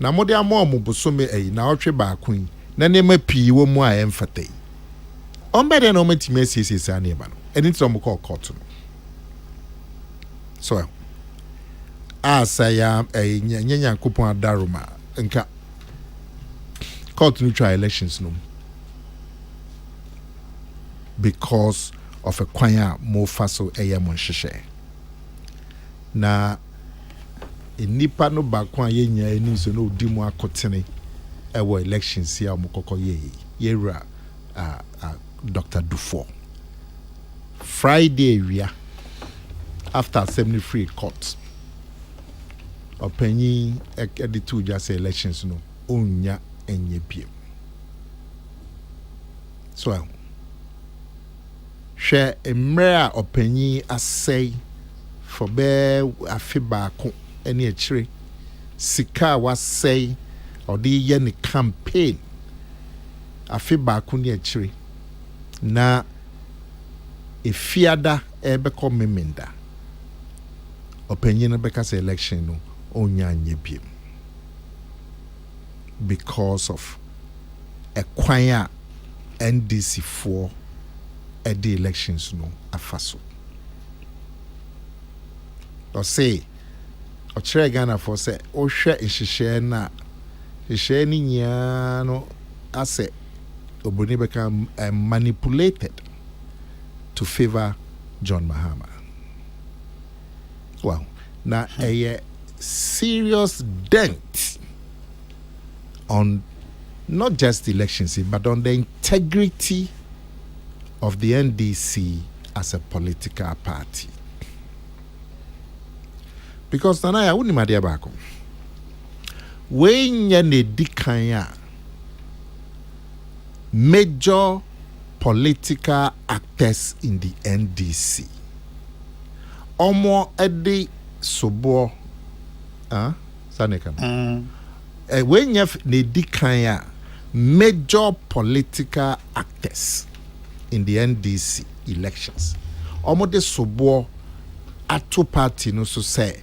na mo de amo mo bosome na watwe baako yi na niema pii wo mu a emfata yi ombede no matimi asiesie na eba no eni tro mo call court no so asaya nyanya kupon adaruma nka court no try elections no because of a kwanya mo faso mo nhyehyɛ na enipa no baako a yenya eni so no odi mu akotene ewo elections ya mo kokɔ yewura Dr. Dufour Friday wia after assembly free court opanyi editu just elections no onya enye piem so hwɛ emre a opanyi asɛe for be afi baako ene akire sika wasɛe ɔde yɛ ne campaign afi baako ne akire na efiada ebekɔ memenda opanyi no beka say election no onya nye biem because of a kwanya NDC for the elections no afaso or say or chere Ghana for say o hwe nhyehyɛ na nhyehyɛ ni nya no ase oboni become manipulated to favor John Mahama. Wow. Now a serious dent on not just elections but on the integrity of the NDC as a political party. Because Nanaya wouldn't matter back. When you dikanya major political actors in the NDC. Omo edi sobo sanekan. When you dikanya major political actors in the NDC elections. Omo de sobo ato party no so say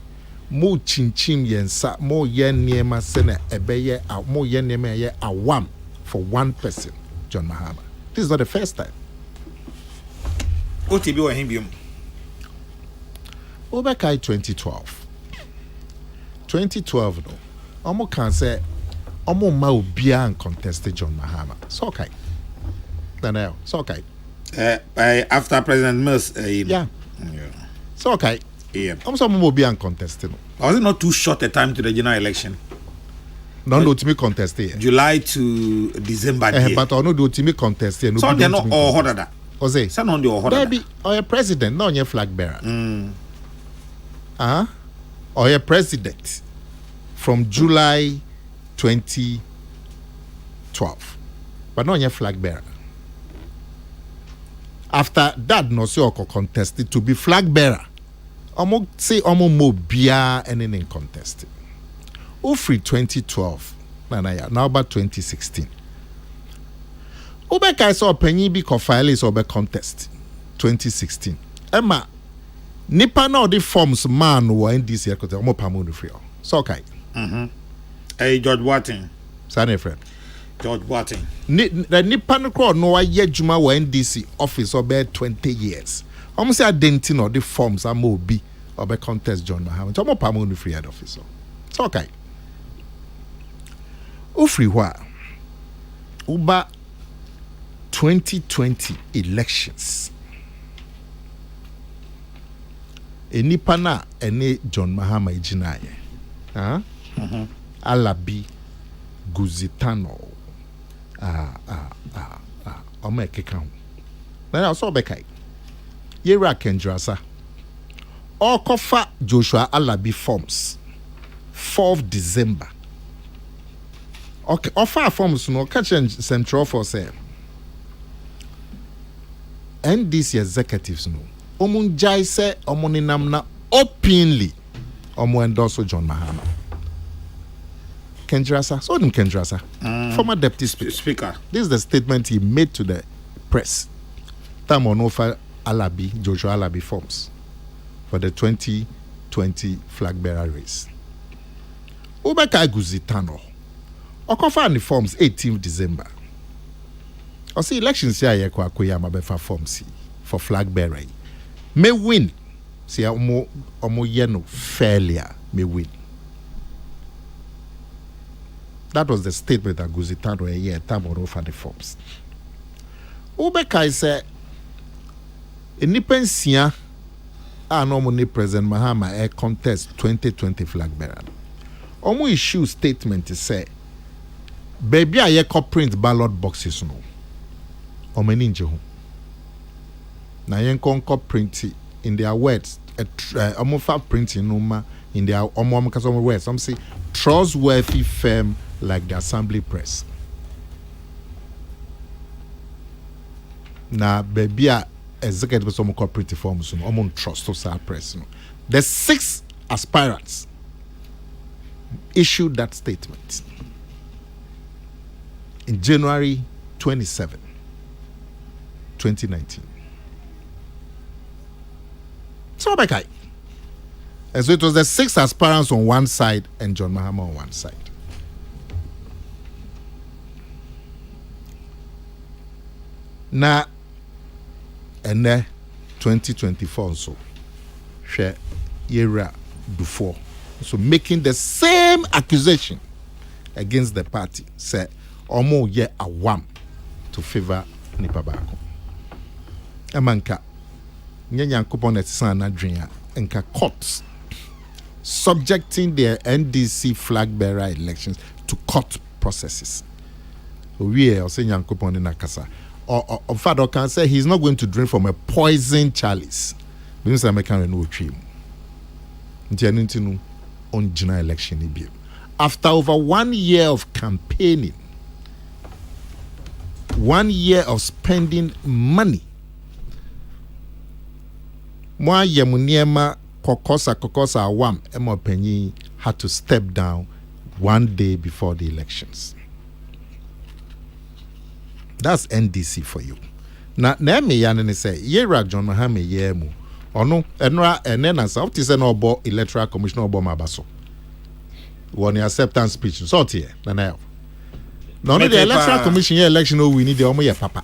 mo chinchim yensa mo yen niema sene ebeye mo yen niema ye awam for one person, John Mahama. This is not the first time. OTB or him Obekai 2012. 2012 no. Omo can say omo ma obia and contested John Mahama. So okay. Daniel, so okay. After President Mills yeah. So okay. Yeah. I'm some obia and contested. Was it not too short a time to the general election? No, no, to me contest here. July to December. But I no do to me contest here. So they're not all harder. Ose. Send on the all harder. Baby, or your president, not your flag bearer. Or your president from July 2012, but not your flag bearer. After that, no so contested to be flag bearer. Omo say omo mo bia anything contested. Free 2012, now about 2016. Ubeka saw penny be file is over contest 2016. Emma nipa na the forms man who in this year because omo pamu free. So okay. Hey George Watson. Sane friend. George Watson. The nipa no crowd no aye juma wa NDC office over 20 years. Omo say identity no the forms am obi over contest John Mahama. Omo pamu no free head office. So okay. Free wa uba 2020 elections. Enipa na ene John Mahama ejinaye. Alabi Guzitano. Ome keka. Na so bekai. Yera Kendrasa. Okofa Joshua Alabi forms 4th December. Okay, offer forms no catch central for say. NDC executives no. Omun jai say omoninam na openly omo endorse John Mahama. Kendrasa, so him Kendrasa, former deputy speaker. This is the statement he made to the press. Time on offer Alabi, Joshua Alabi forms for the 2020 flag bearer race. Ubeka Guzitano. Okofa the forms 18th December. I see elections here kwa koyama be forms for flag bearer. May win. See omo yeno failure may win. That was the statement that Guzitano a year time on offer the forms. Ubeka said Inipensia a normally President Mahama a contest 2020 flag bearer. Omo issue statement to say baby a print ballot boxes no. Omo ninja ho. Na yenko print in their words omo fa printing no ma in their omo kasa words some say trustworthy firm like the Assembly Press. Na baby a executive some corporate forms no omo trust to sa press no. The 6 aspirants issued that statement in January 27, 2019. So okay. And so it was the 6 aspirants on one side and John Mahama on one side. Now, and then 2024 so share year before. So making the same accusation against the party, say omo ye awam to favor nipa bako. Amanka nyanya kupon etisa na dwen enka courts subjecting the NDC flag bearer elections to court processes. We are saying Yankupon na kasa. Or Father can say he's not going to drink from a poison chalice. Because I make no dream. On general election. After over 1 year of campaigning, 1 year of spending money, Mwa yemuniema kokosa awam emo penyi had to step down 1 day before the elections. That's NDC for you. Na me yanene say yera John Mahama yemu ono enra enena sa up to say no bo electoral commission obo mabaso. Won acceptance speech so tie na na. No the electoral commission election we need the omo ye papa.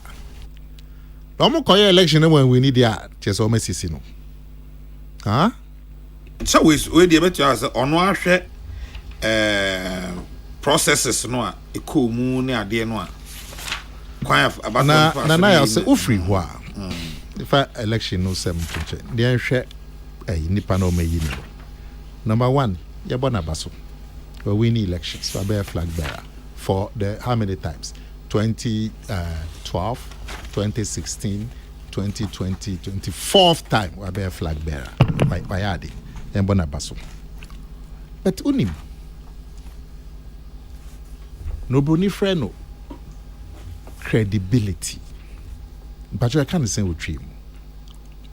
No mo koye election when we need the chese omo sisi no. Huh? So we dey bet you as ono ahwe processes no a eko mu ne ade no a kwan about na ya say ufri ho a if election no sem to dey hwe nipa na o meyi no. Number 1 ye bona baso we win elections. So I bear flag bearer for the how many times? 2012, 2016, 2020, 24th time I bear flag bearer by Adi and Bonabaso. But unim no bruni freno credibility. But I can't say with you.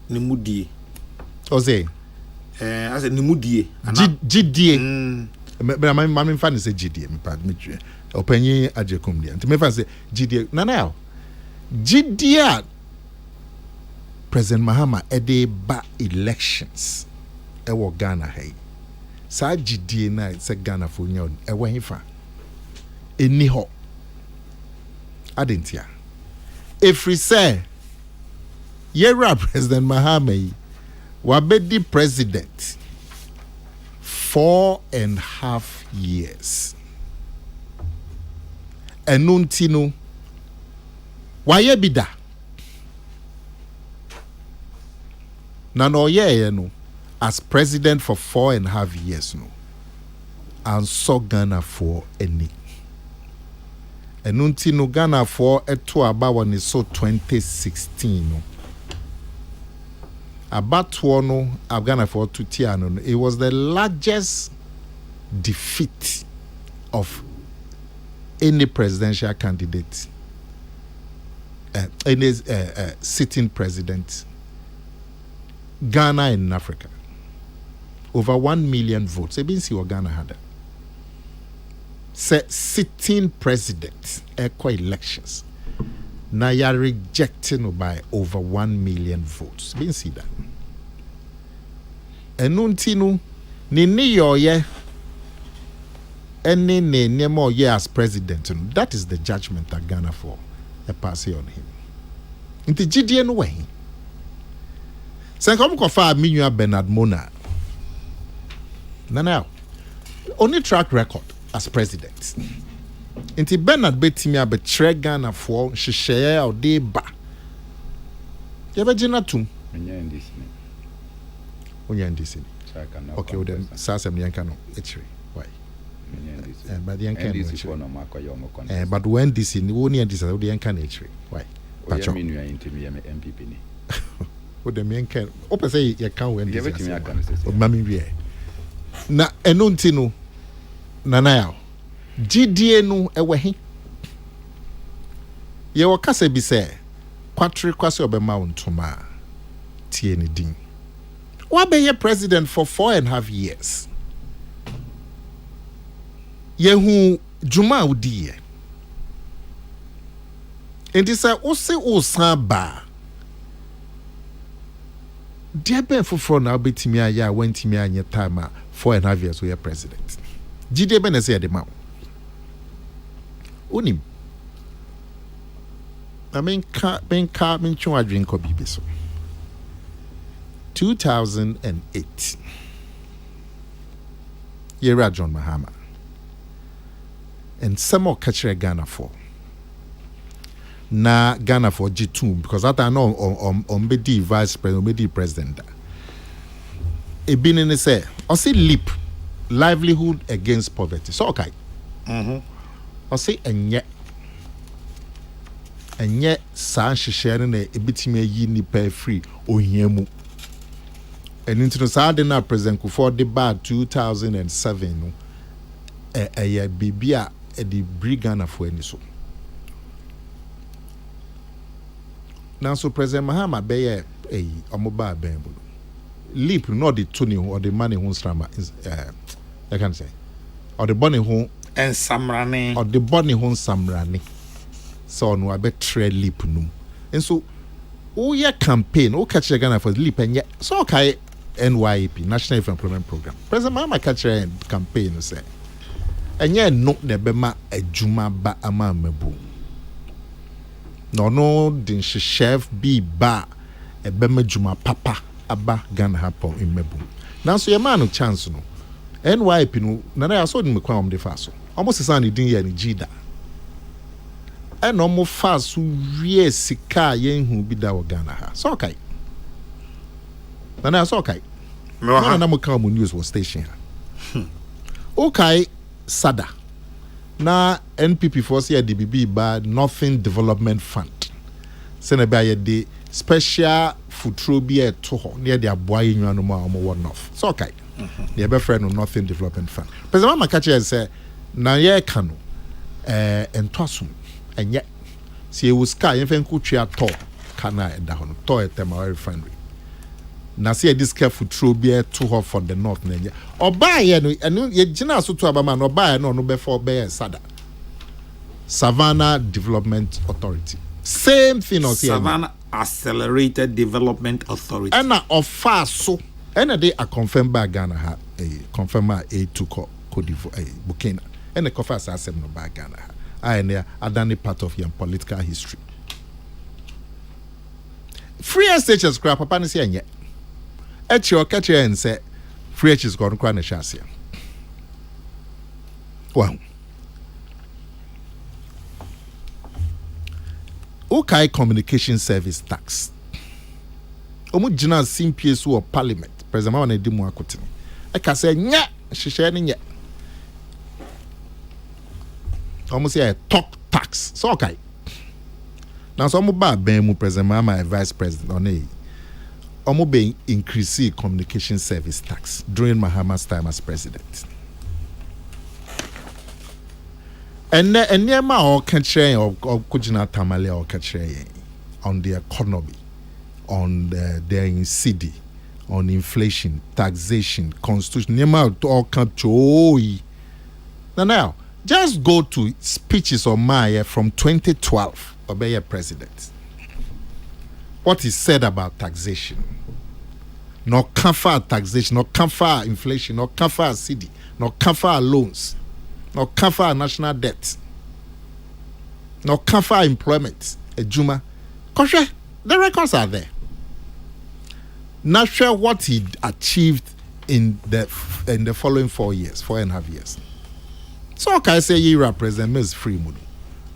Nimudi. Ose. I said Nimudi. GDA. But I'm fan say GDA. Me pardon me. Openye ajekum dia. Nti me fan say GDA. Now GDA President Mahama ede ba elections. Ewo Ghana hey. Sa GDA na se Ghana for nya ewo hifa. Eni ho. Adentia. Efri say Yera President Mahama wabedi president 4.5 years. Enuntino waye bida. Na no ye no as president for 4.5 years no. And so Ghana for any. Enuntino Ghana for eto aba ni so 2016 no. About one Ghana for 2 tiano. It was the largest defeat of any presidential candidate, any sitting president, Ghana in Africa. Over 1 million votes. It means what Ghana had. Sitting president, echo elections. Now you are rejecting by over 1 million votes. Been see that. Enuntinu ni yoye any ne more year as president. That is the judgment that Ghana for a pass on him. Inti GDA no way. Sen kom ko fa minua Bernard Mona. Now only track record as president. Inti Bernard betimi abetre Ghana for hyehyeye a ode ba. Ye be gina tum. Onya ndisi. Okay, we dem sasem yanka no echiri. Why? But the yanka no. But when this in woni ndisi we yanka no echiri. Why? Pacho. Oya minua intimi me MPP ni. O dem yanka. O pese ye kan we ndisi. Ye betimi aka no sese. O mami wie. Na eno ntino nana ya. GDA no ewe he ye wakase bi se kwatre kwase obema ontoma tie ne din wa be ye president for 4.5 years ye hu juma udi enti se ose osan ba de ben foforo na obetimi aya wantimi anya time 4.5 years we ye president GDA ben se de ma unim I mean chwa drink ko bibi so 2008 Yera John Mahama and some more catcher Ghana for na Ghana for G2 because that I know on be vice president be president e bin in say or say leap livelihood against poverty so okay or say enye san hyehyɛ na ebitimi ayi nipa free ohia mu enintino saa de na president Kufuor de ba 2007 no ɛyɛ bibia de brigana fo ani so now so president Mahama bɛyɛ omoba ben bu leap no de tuni or the money ho strama I can say or the money ho and samrane or the money ho samrane so no abetre leap no and so o ye campaign o catch Ghana for leap and yet so okay NYP National Youth Employment Program president Mahama catch campaign say and yet no ne bema adwuma ba ama mabu no din chef bi ba e bema adwuma papa aba Ghana hapo in mabu now so your man no chance no NYP no na ya so ni mekwa om de fa so almost is an din ya ni jida and no fast so wie sika yen hu bi da wo Ghana ha so okay na so okay na mo ka mo news was station ha okay sada na NPP for say DBB ba Nothing Development Fund sene ba ye de special futuro bi e to ho near the aboa yenwanu ma omo one off so okay the be friend no Nothing Development Fund president makache say na ye ka no entwasum enye si e wuska ye fen kutwa to kana e da ho no to etema refinery na see this careful throw be to her for the north na enye oba ye no enu ye gina so to abama no oba ye no no be for be sada Savannah Development Authority same thing or Savannah Accelerated Development Authority and of fast so and they are confirmed by Ghana ha confirm a to Cote d'Ivoire Burkina and the confess asem no by Ghana ha and they are done part of your political history free SHS crap papa ne say enye echi o catch and say free SHS go nkwa na hwase wow okay communication service tax omu gina simpies wo parliament president ma na di mu akote e ka say nya hwehwe ne nya omu say talk tax so okay now so omu ba ben mu president ma my vice president on omu be increase communication service tax during Mahama's time as president and ma o kan kire o kujina tamale o kan kire on the economy on the CD on inflation taxation constitution nema all kan choi now just go to speeches of Maya from 2012 obey president what he said about taxation no cover taxation no cover inflation no cover CD no cover loans no cover national debt no cover employment ejuma koshe the records are there not sure what he achieved in the following 4.5 years so can I say you represent Ms. Freeman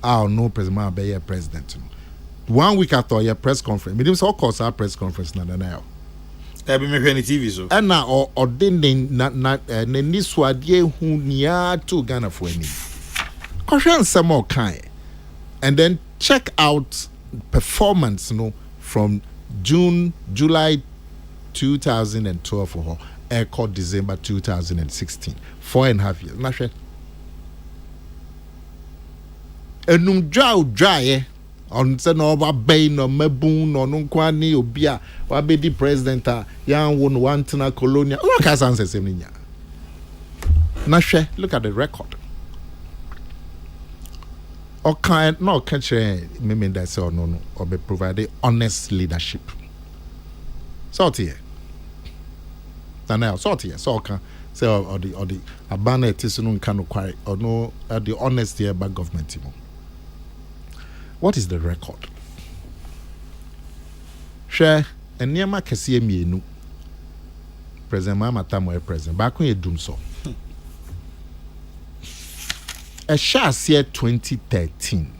I'll know president be president 1 week after your press conference me so cause our press conference na e be me hwe ni TV so and na ordin na ni swade hu nia to Ghana for any question some more kind and then check out performance from July 2012 for echo December 2016 4.5 years na hwe enum dwa on say no ba bay no mabun no nkwa ni obi a wa be di president a yan won one tena colonial look at answer same nya na hwe look at the record o kan no can chere me that say no or be provide honest leadership sort here now sort here so can say or the abana etis no kan no kware or no the honesty about government what is the record? Share and near my Cassia Mienu. President Mama Tamo president. Back when you doom so. A shas year 2013.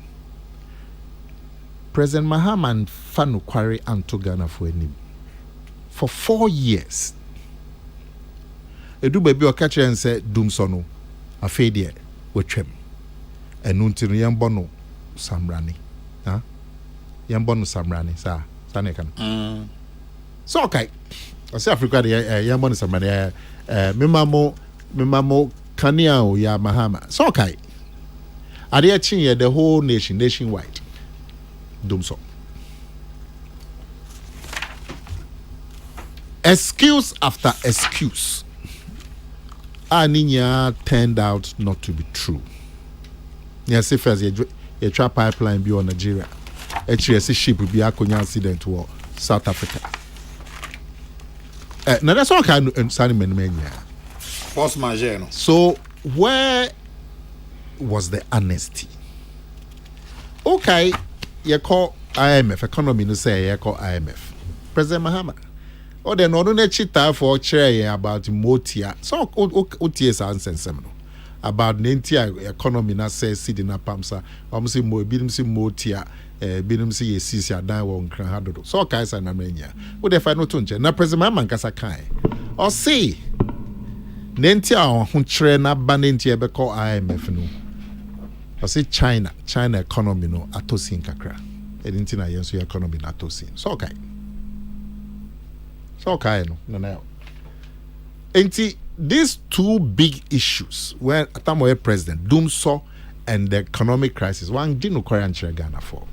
President Mahaman Fanu Quarry and to Ghana for him. For 4 years. A do baby or catcher and said doom sono. A fade with him. And until young bono Samrani. Yambono Samrani, sir. Sanekan. So okay. I say Africa Yambono Samrani Mimamo Kaniao ya Mahama. So okay. Are they chin the whole nationwide? Doom so. Excuse after excuse. Aninya turned out not to be true. Yes, if as a trap pipeline be on Nigeria. Actually, a ship will be a accident to South Africa. Now that's all kind of mania. Force majeure. So where was the honesty? Okay, you call IMF economy no say you call IMF. President Mahama. Or then no chita for chair about motia. So OTS answer seminal. About the economy na say seed na pamsa say mo binim say motia binim say yesisi adan wo nkran hadodo so kai na menya wo dey find no to nche na president man kasa kai or say nenti a ho kyerɛ na ba nenti e be call IMF no I say China economy no atosin kakra edinti na yenso economy na atosin so okay no na enti these two big issues when Atamoye president Dumso and the economic crisis one did no kware nkyerɛ Ghana for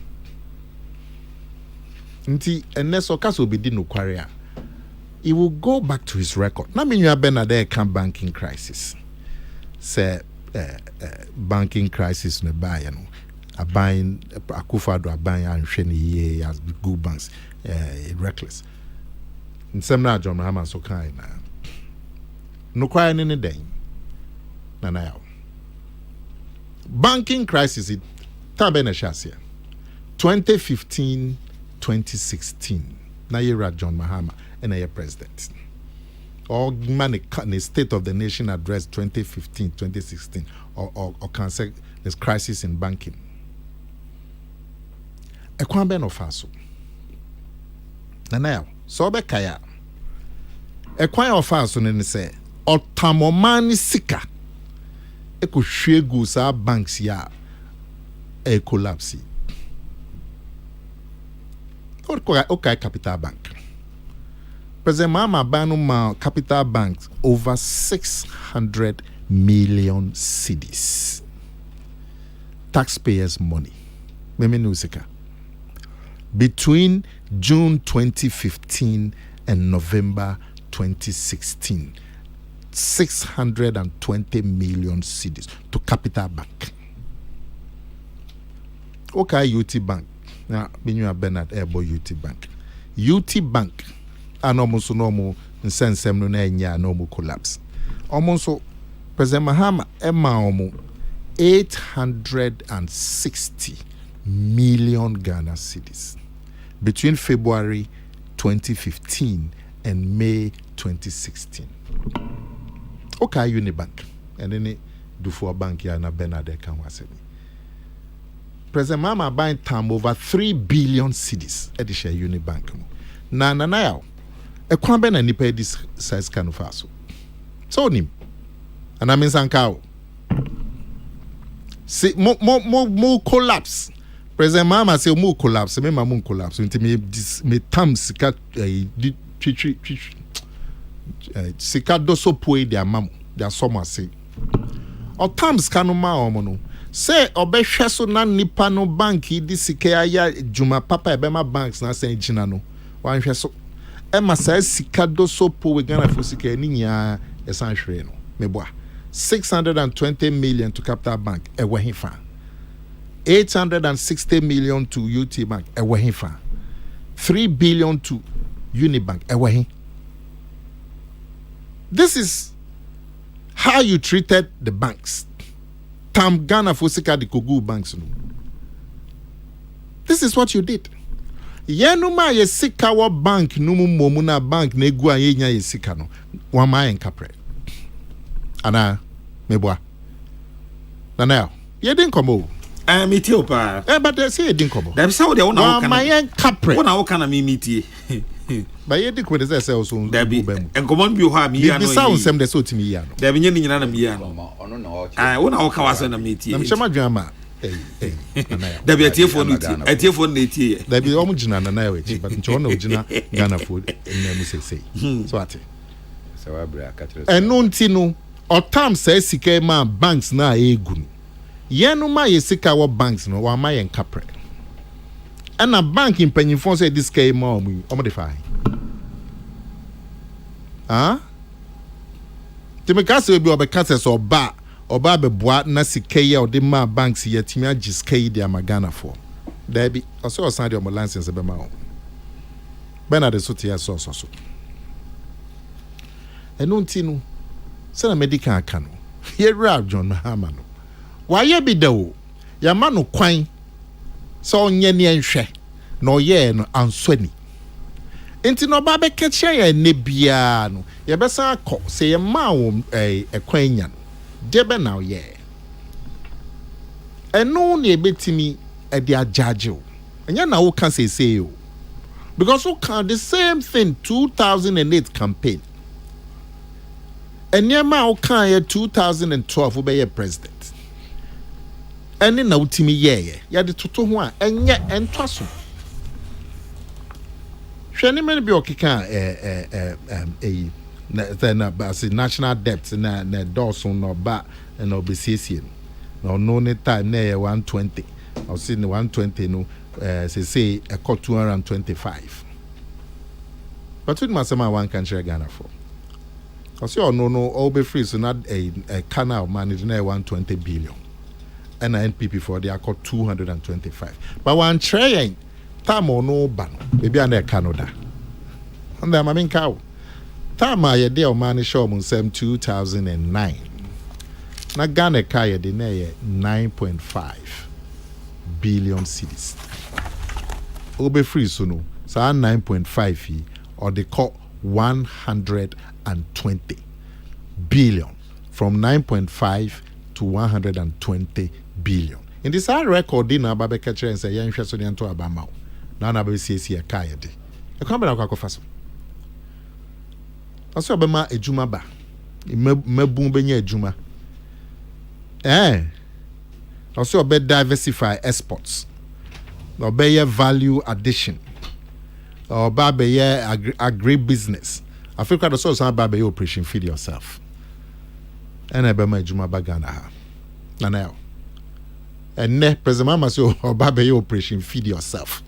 nti eneso kaso be did no kware he will go back to his record na me nwa be na there can banking crisis say banking crisis no buy no aban Akufo-Addo aban anhwe ne ye as good banks reckless nsɛm na John Mahama so kan na no kwai ne den na yaw banking crisis it tabe na shasia 2015 2016 na yera John Mahama and a president or man a state of the nation address 2015 2016 or can say there's crisis in banking e kwan be no faso na yaw so be kaya e kwan of faso ne say otamomani sika e ko hwegu sa banks ya e collapse okay Capital Bank President Mahama banu ma Capital Bank over 600 million cedis taxpayers money meme nusika between June 2015 and November 2016 620 million cedis to Capital Bank. Okay, UT Bank. Now, Binyua Bernard Ebo UT Bank. UT Bank, and almost normal in sense, no normal collapse. Almost President Mahama, Emma 860 million Ghana cedis between February 2015 and May 2016. Okay, Unibank. And then it do for bank ya na Bernard can was President Mama buying time over 3 billion cedis at the share Unibank. Na now. A kwambe na nipa this size can of faso. So nim. And I mean sankao. See more collapse. President Mama say more collapse. Me mamun collapse. Unti me tam sika sika doso poe dia mamu dia soma say. O tam sika no ma omo no. Say obehwe so na nipa no bank di sika ya juma papa ebema banks na say gina no. Wan hwe so Emma says Sikado so poor we Ghana for Sika Ninya Esanshre no. Meboa 620 million to Capital Bank, a wahifa. 860 million to UT Bank, a wahifa. 3 billion to Unibank, a wahi. This is how you treated the banks. Tam Ghana for Sika the Kogu banks. No. This is what you did. Yenuma ye sika wa bank numu momuna bank na egu ayenya ye sika no wa ma enkapre ana meboa na ye din komo metie opa but they say ye din komo da bisa wo de wo na wo kana ma enkapre wo na wo kana me metie ba ye dik we dey say also da bi enkomo bi ho a me ya no bisa wo sem de so timi ya no da bi nye nyina na me ya no ono na o wo na wo ka wasa na metie na mchama dwama da bi atiefo no tie atiefo no tie da bi omu gina na na we but ncho na ogina Ghana for na mu sesei so ate se wa bra ka tere enu nti no otam say sika ma banks na egu no yenu ma ye sika wo banks no wa ma ye nkapre na bank impanyimfo say this sika ma omu de fa timekase bi obekase so ba oba beboa na sika ye o de ma banks ye timi agiska yi de amagana for there be also osan de o license be ma o Bernard so tia so enu ntinu se na medical aka no ye ra John Mahama no wa ye bi da o ya ma no kwan so onye ne enhwe na oye no ansoni enti no ba be keche ya ne bia no ye be san akọ se ye ma wo ekwan nya no debe now yeah eno na ebetimi e de ajage o enya na wo kan say o because who can the same thing 2008 campaign Enyema okan ye 2012 wo be ye president. Eni na utimi ye ya de toto ho a enye entwaso. Hwene me bi okeka na basi national debt na dawson no ba na obesiesie no ne time na 120. I see the 120 no say a cut 225. But with Masama one country Ghana for. I see no all be free so not a canal managed na 120 billion. And NPP for they are cut 225. But one train time or no ban maybe an Canada. And then I mean cow. Time I deal money show on 2009. Na Ghana kaya de na 9.5 billion cedis. Obe free so no. So 9.5 fee or they call 120 billion from 9.5 to 120 billion. In this record dinner Baba catcher and say yan hweso de nto abama. Na na be sie kaya de. E kwa be na kwa faso. Aso obema ejuma ba. Mabun benya ejuma. Also obe diversify exports. Obe value addition. Or babe agribusiness. Africa the source babe operation feed yourself. And ebema ejuma ba Ghana. Na na. And ne president mama so babe operation feed yourself.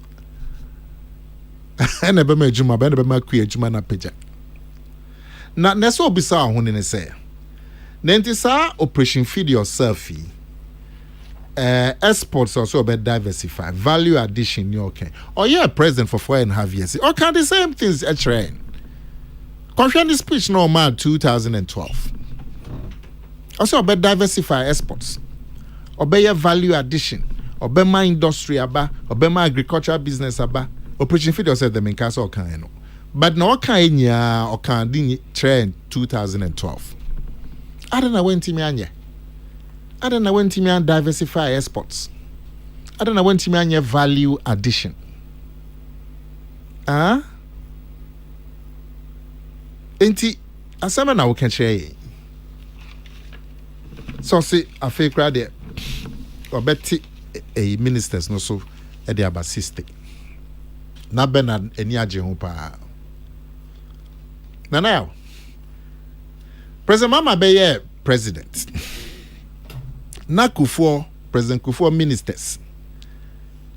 And ebema ejuma ba ebema ku ejuma na peja. Na neso obisa ho ne say. Nenti sa operation feed yourself. Exports also be diversify value addition you okay. Or you're a president for 4.5 years. Okay, the same things a train. Confirm the speech no man 2012. Also be diversify exports. Obey value addition. Obey my industry aba. Obey my agricultural business aba. Operation feed yourself the main case okay no. But no okay nya okay di train 2012. I don't know when Timmy anya. I don't know when Timmy diversify exports. I don't know when Timmy anya value addition. Enti asema na we can share. So see I feel crowd there. Obeti a ministers no so e dey abasiste. Na Bernard eni age ho pa. Na now. President Mama Beye president. Na Kufuor, President Kufuor ministers.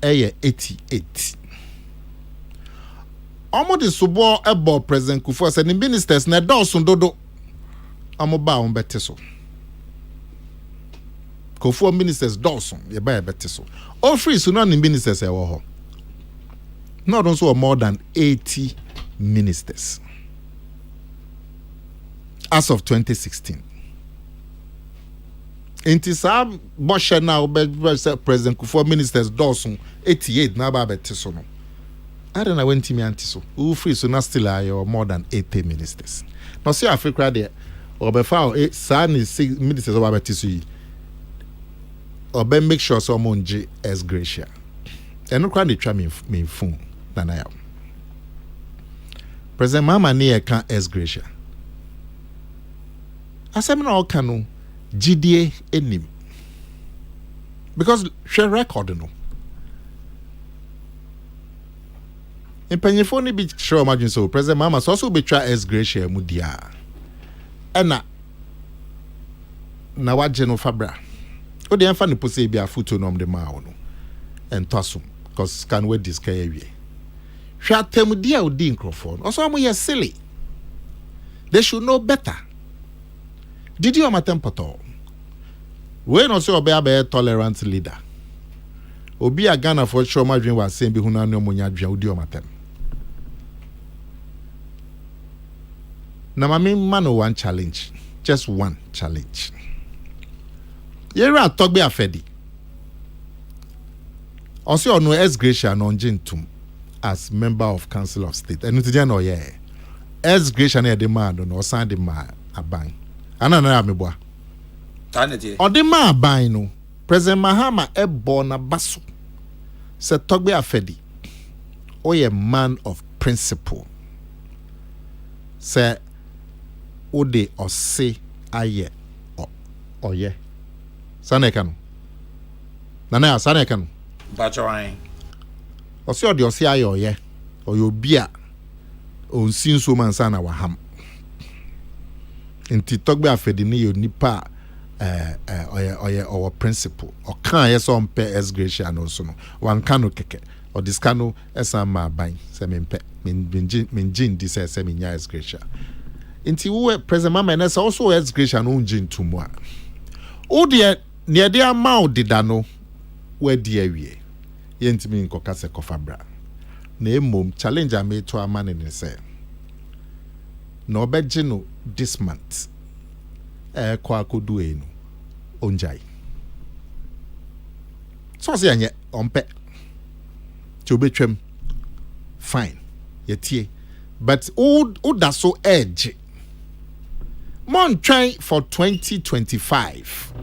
88. Omo de subo ebo President Kufuor say the ministers na dawson dodo. Omo ba on bete so. Kufuor ministers dawson ye ba bete so. All free so no ministers e wo ho. Not also more than 80 ministers. As of 2016. Inti sa boshe now President Kufuor ministers Dawson 88 na ba beti so no. I don't know when Timmy anti so. Who free so na still are more than 80 ministers. Now see Africa there obefa sa ni 6 ministers over beti so yi. Obe make sure someone J as Gracia. And no dey try me phone na na ya. President Mama ni e kan as Gracia. Asem na oka no GDA enim. Because she record no. Impanyefo ni bi show imagine so President Mama so also be try as Gracia mu dia. Ena na waje no fabra. O de enfa ne pose bi afuto nom de ma wo no. Entwaso because can we discuss ewie. Hwa tem dia odi nkrofo. Also am ye silly. They should know better. Did you amatem poto? We no say obe a tolerant leader. Obi a Ghana for sure ma dwen wa sem bi huna no monya dwen odi amatem. Na mami man one challenge, just one challenge. Yera togbe afedi. Also ono S Gracia no njentum as member of Council of State. Enu ti no ye. S Gracia na de man no san de ma aban. Ana na ameboa. Tanete. Ode ma aban no. President Mahama ebo na baso. Se togbe afedi. Oye man of principle. Se ode ɔse ayɛ ɔyɛ saneka no nana saneka no Bachoine. ɔse ɔde ɔse ayɛ ɔyɛ obi a onsi nso mansa na waham nti tɔgbe afɛdi ne yɛ nipa ɔyɛ ɔwɔ principle ɔka yɛ sɛ ɔmpɛ s gracia no so no wanka no kɛkɛ ɔde sika no ɛsan ma aban sɛ mempɛ mengye ndi sɛ menya s gracia nti wo president mama ɛnɛ sɛ ɔso s gracia no wongye ntomu a wodeɛ neɛ de ama wo deda no wadi awie yɛntimi nkɔka sɛ kɔfa bra na emom challenge a meto ama ne sɛ na ɔbɛgye no this month kɔ akɔdu enu onjai so sɛ yɛnyɛ ɔmpɛ tí obetwam fine yɛtie but woda so edge montwɛn for 2025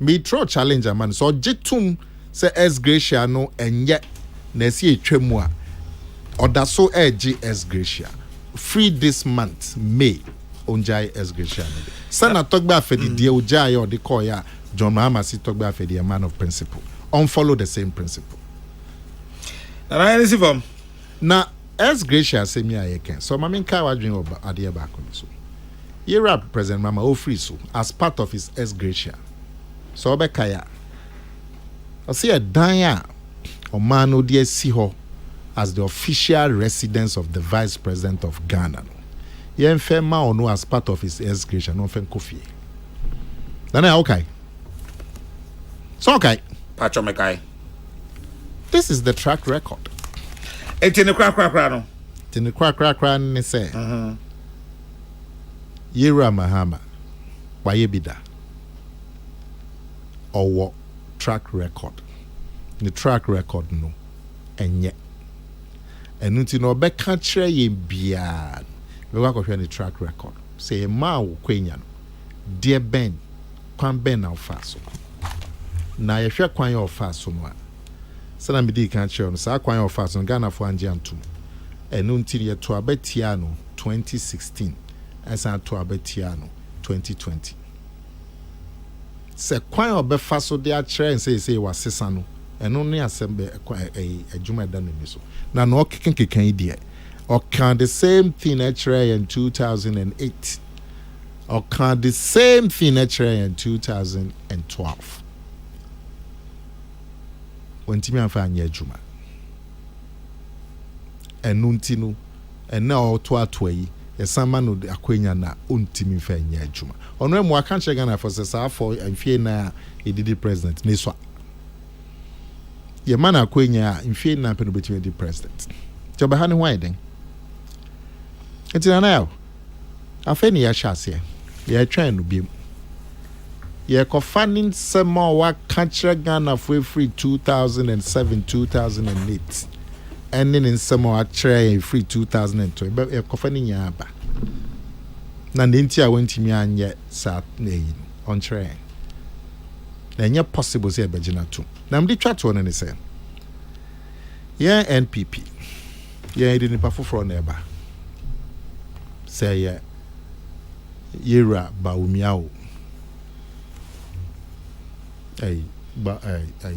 metro challenge man so ɔgye tom sɛ s gracia no ɛnyɛ na ɛsi etwa mu a ɔda so edge s gracia free this month May onjai s gracia no sana tɔgbe afɛdidie ojai ɔde kɔɔ John Mahama si tɔgbe afɛdie a man of principle unfollow the same principle And I receive him. na s gracia say me ayeken so mama nka wadwen oba ade ba ko so yera president mama o free so as part of his s gracia so obekaya o say a dan a o man no dey si ho as the official residence of the vice president of Ghana no yen fe ma ono as part of his s gracia no fe kofie na okay so okay Pacho Mekai. this is the track record Etene kra no. tini kra ne say Yera Mahama waye bida owo track record the track record no enye enu ti no obeka kire ye bia we wa kohwe the track record say ma wo kwenya no dear ben kwan ben na ofa so na ye hwe kwan ye ofa so no a sana me di kan kire no sa kwan ye ofa so Ghana fo anje antum enu ti ye to abetia no 2016 esa to abetia no 2020 se kwan obefa so de a kire say wasesa no eno ne asembe adwuma da no so na no kekenkekan ide o can the same thing actually in 2008 or can the same thing actually in 2012 when timi afa anya adwuma eno ntinu ena o to atoyi esama no akwenya na ontimi fa anya adwuma ono emu aka nche Ghana for sesa for amfie na edidi president ne so ye mana akwenya amfie na pe no betimi di president joba ha ne ho ayden etina na yo afa ni ya hyase ye twan no biem ye kofanin sema wa kanche Ghana for free 2007 2008 and then in sema wa free 2020 but ye kofanin ya aba na nti a wantimi anye sa na yi on train na nya possible say ebegina to na mdi twa to no ne say ye NPP ye idi nipa foforo na eba say ye Yera Baumiao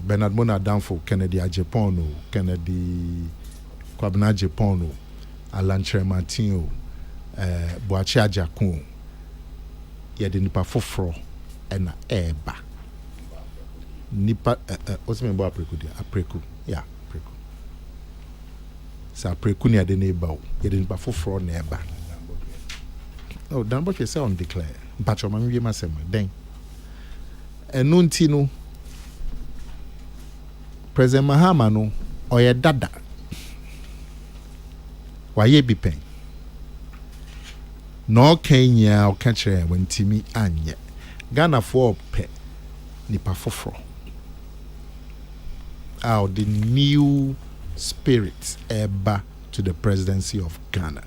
Bernard Mona Danfo Kennedy a Japan Kennedy Kwabena Japan Alan Martin Boachi Ajakun ye de nipa foforo na eba nipa what's me about apreku yeah apreku sa apreku ni ade na eba o ye de nipa foforo na eba oh dan bo say on declare mpacho ma wie masem den enu nti no president Mahama no oye dada waye bi pen no Kenya o ka kire wantimi anye Ghana for pe nipa foforo out the new spirit eba to the presidency of Ghana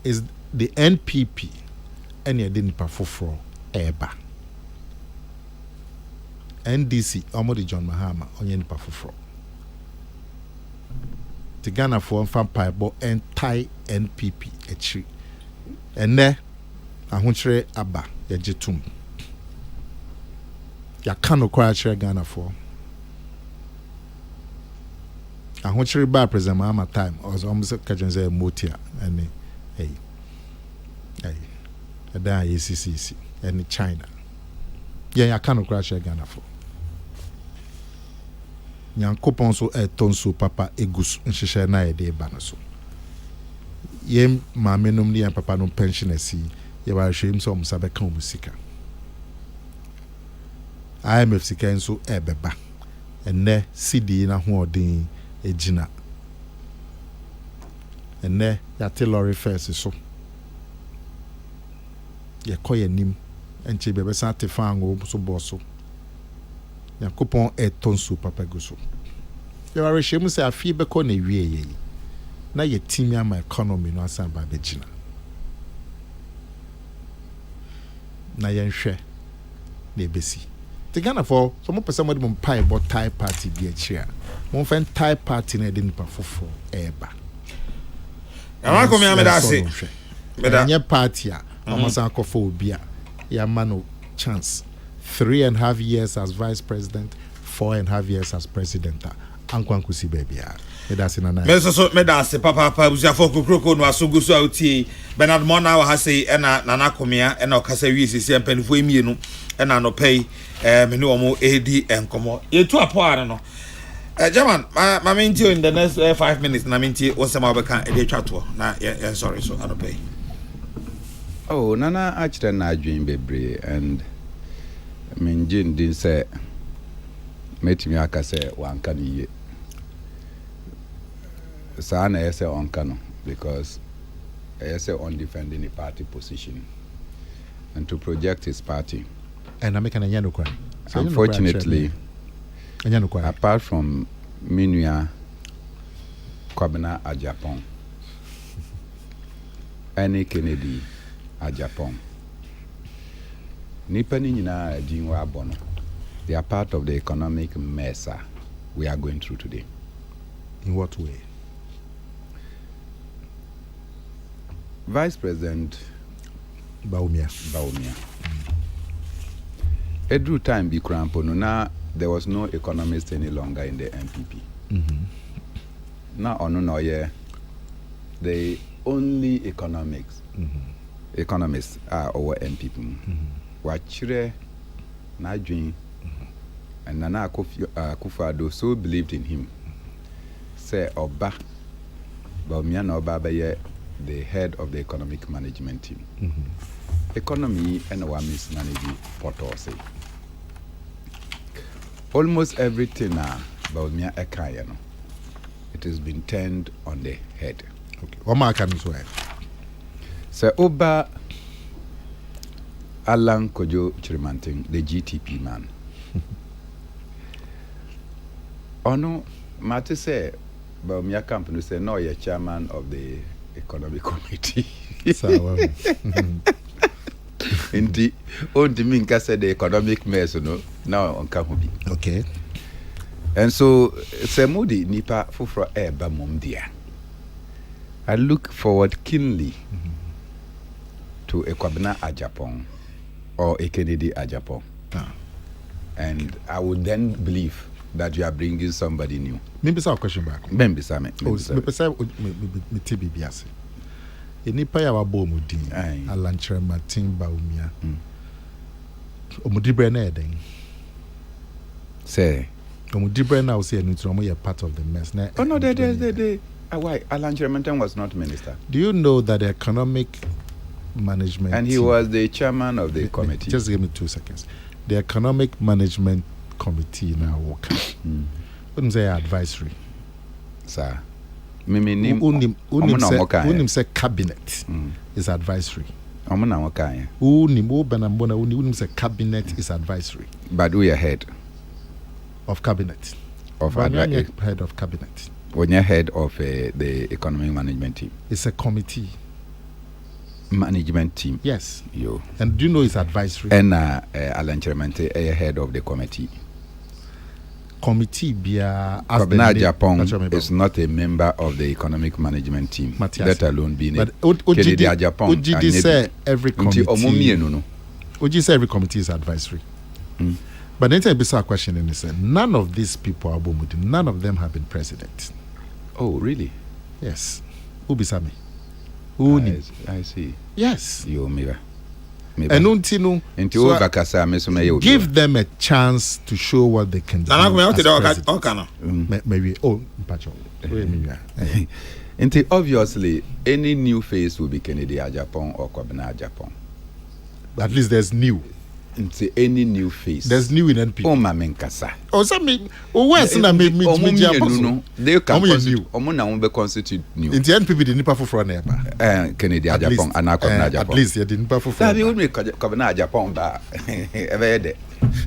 is the NPP and ye nipa foforo eba NDC omodi John Mahama onye nipa foforo the Ghana for fan pipe and tie NPP echi ene ahokyere aba yagye tum ya kano kwa kyerɛ Ghana for ahokyere ba president Mahama time almost kajen say motia and hey da ACCC and China ya kano kwa kyerɛ Ghana for nyankopɔn so etonso papa egus nhyehyɛ na yɛde ba no so yem maame nom ne papa no pension asi ye ba hwem so omsa bɛka omusika IMF sika nso ebeba enne CD na ho odin ejina enne ya lorry first so ye koye nim enche bebe sa tefango so boso yakopon etonso papa guso ye ba hwem se afi beko na wie ye na ye timi ama economy no asan ba begina na ye nhwe na ebesi te Ghana for some person mo dem pie but Thai party bi achia mo fen Thai party na de nipa fofo eba ama ko me ameda se meda nye party a amasa akofo obi a ya mano chance 3.5 years as vice president 4.5 years as president ankwanku si baby a meda se na na meda se papa busia for Kokrokoo no asogu so autie Bernard Mona wa ha sei na nana komia na okasa wi sisi empanifo emienu na no pay me no omo edi enkomo yetu apo are no German ma minti in the next 5 minutes na minti wonsema obeka e dey twato na sorry so I don't pay oh nana achire na adwen bebre and menjin din say metimi aka say wanka no ye sa na say onka no because say on defending the party position and to project his party. And I'm making a yano cry. Unfortunately, apart from Minua Kwabena at Japan, any Kennedy at Japan, Nipani Nina Jinwa Bono, they are part of the economic mess we are going through today. In what way? Vice President Baumia. Every time be crampo no now there was no economist any longer in the MPP. Now on no yeah, the only economists are our MPP. Wachire Najin and Nana Akufo-Addo so believed in him. Say Oba Baumia no Oba the head of the economic management team. Economy and our mismanaging Porto. Almost everything about me ekayano. It has been turned on the head. Okay. What more can you say? So Oba Alan Kojo Chirimanting, the GTP man. Ono Mate say about me company say no, you're chairman of the economic committee. Indeed, on the minka said the economic mess, now on Kahubi. Okay. And so, Samudi Nipa Fufra Eba Mumdia. I look forward keenly to a Kwabena at Japan or a Kennedy at Japan. And I would then believe that you are bringing somebody new. Maybe some question back. Maybe some. Me TB biase. Enipa ya wabo mudi. Alanchre Martin Baumia. Omudibre na eden. Say. Omudibre na say enu you are part of the mess. Oh no, they. Why Alanchre Martin was not minister. Do you know that the economic management and he team, was the chairman of the committee. Just give me 2 seconds. The economic management committee now work. Wouldn't say advisory. Sir. Unim say cabinet is advisory. Unim say cabinet is advisory. But we are head of cabinet. Head of cabinet. When you're head of the economic management team. It's a committee. Management team. Yes. You. And do you know it's advisory? And Alan Chermente, head of the committee. committee bia Kwabena Japan is not a member of the economic management team, let alone being but Kennedy Japan. Oji say every committee is advisory. But then there's a question in this. None of these people are Bomudi. None of them have been president. Oh, really? Yes. Ubisami. I see. Yes. You maybe. Give them a chance to show what they can do. Maybe. Oh, Pacho. Obviously, any new face will be Kennedy Japan or Kwabena Japan. At least there's new. Into any new face. There's new in NP. Oh, Mamenkasa. Oh, something. Oh, where's in a me? They can constitute. Omuna won't constitute new. In the NPP, the Nipa for neighbor. Kennedy Japan and Kwabena Japan. At least you didn't pay for. That will make Kwabena Japan back. Ever day.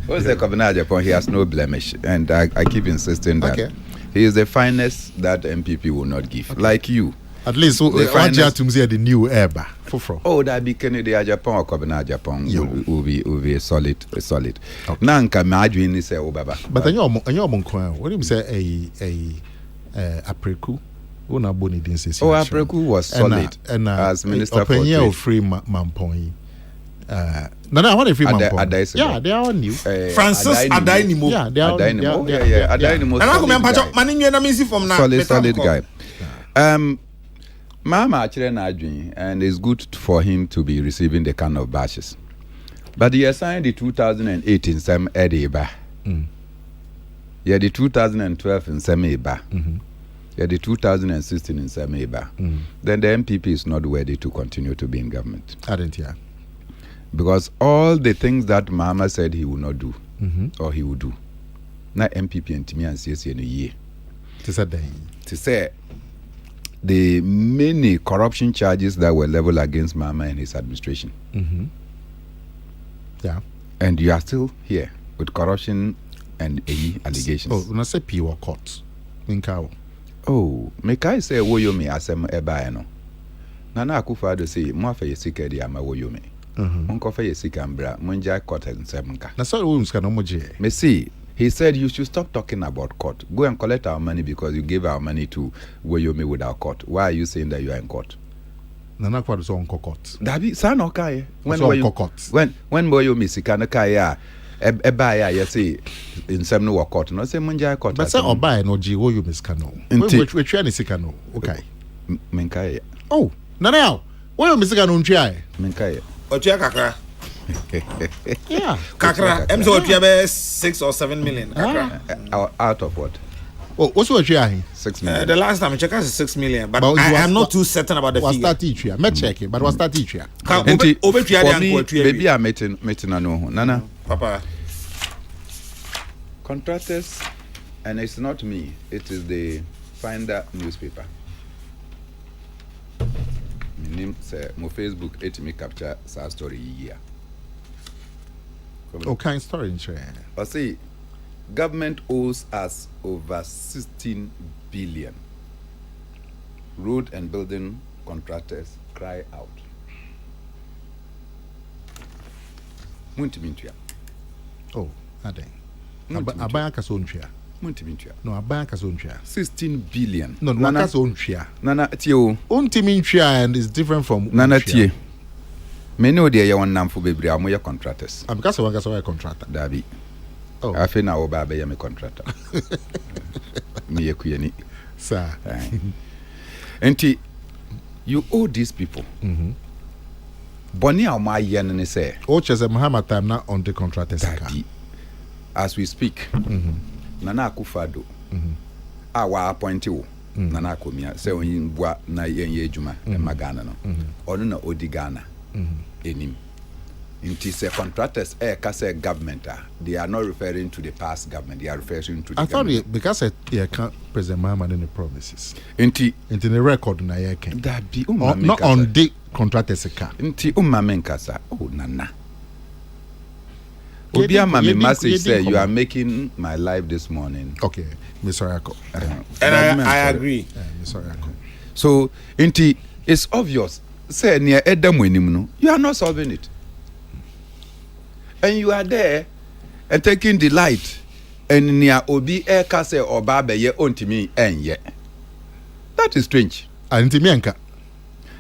What's the Kwabena Japan? He has no blemish, and I keep insisting that he is the finest that MPP will not give. Like you. At least the new Eba. Oh, that be Kennedy Japan or Kwabena Japan will be a solid. Nanka Madwin is a Baba. But I know what do you say a Kokrokoo? Kokrokoo was solid as Minister for Trade. Free Mampong. No, I want a free Mampong. Yeah, they are new. Francis Adainimo. Yeah, they are Adainimo. Yeah, Adainimo. Solid guy. Mama actually not doing, and it's good for him to be receiving the kind of bashes. But he assigned the 2008 in some Ediba. Yeah, the 2012 in some Eba. Yeah, the 2016 in some Eba. Then the MPP is not ready to continue to be in government. Because all the things that Mama said he would not do, or he would do, now MPP and Timmy and CSC in a year. To say the many corruption charges that were leveled against Mama and his administration. Yeah. And you are still here with corruption and allegations. Oh, when I say pure court. Oh, make I say woyomi asem eba no. Nana Akufo-Addo say mo afa yesika di ama woyomi. Onko fa yesika mbra monja court nsem nka. Na so wo nska no moje. Me see, he said you should stop talking about court. Go and collect our money because you gave our money to Woyomi without court. Why are you saying that you are in court? Nana Akufo-Addo so on court. Dabi sa no kai. When Woyomi sika no kai ya eba ya you say in some no court. No say monja court. But say oba no ji Woyomi sika no. We try ni sika no. Okay. Menkai. Oh, Nana, Woyomi sika no ntwa. Menkai. Otua kakra. Yeah. Kakra. I'm so otua 6 or 7 million. Kakra. Out of what? Oh, what's what you are? 6 million. The last time I checked, is 6 million. But I am not too certain about the figure. What's that teacher? Me check it, but what's that teacher? For me, baby, I'm meeting no. Nana. Papa. Contractors, and it's not me. It is the Finder newspaper. My name say my Facebook. It me capture sa story here. Oh, kind story in share. I see, government owes us over 16 billion. Road and building contractors cry out. Muntimintua. Oh, ade. Abaya sonchia. Muntimintua. No, abaya sonchia. 16 billion. No, Nana sonchia. Nana tio. Untimintua and is different from Nana tie. Many of the young nam for baby are more contractors. I'm because I contractor. Dabi. Oh, I feel now Baba am a contractor. Me a queenie. Sir. And you owe these people. Bonnie or my yen say. Oh, Chesa Muhammad time now on the contractors. As we speak, Nana Akufo-Addo, our appointee, Nana Komia, say on you na yen juma and Magana no. Or no Odigana. Enim. It is a contractors kase government. They are not referring to the past government. They are referring to the government. Thought because I can't present my man in the promises. Into the record na ye can. That be not on the contractors car. Into umamenkasa. Oh Nana. Obia mama message say you are making my life this morning. Okay, Mr. Yako. And I agree. Mr. Yako. So into it's obvious. Say near Edam no, you are not solving it. And you are there and taking delight and near obi e ka say oba be ye ontimi enye. That is strange. Antimianka.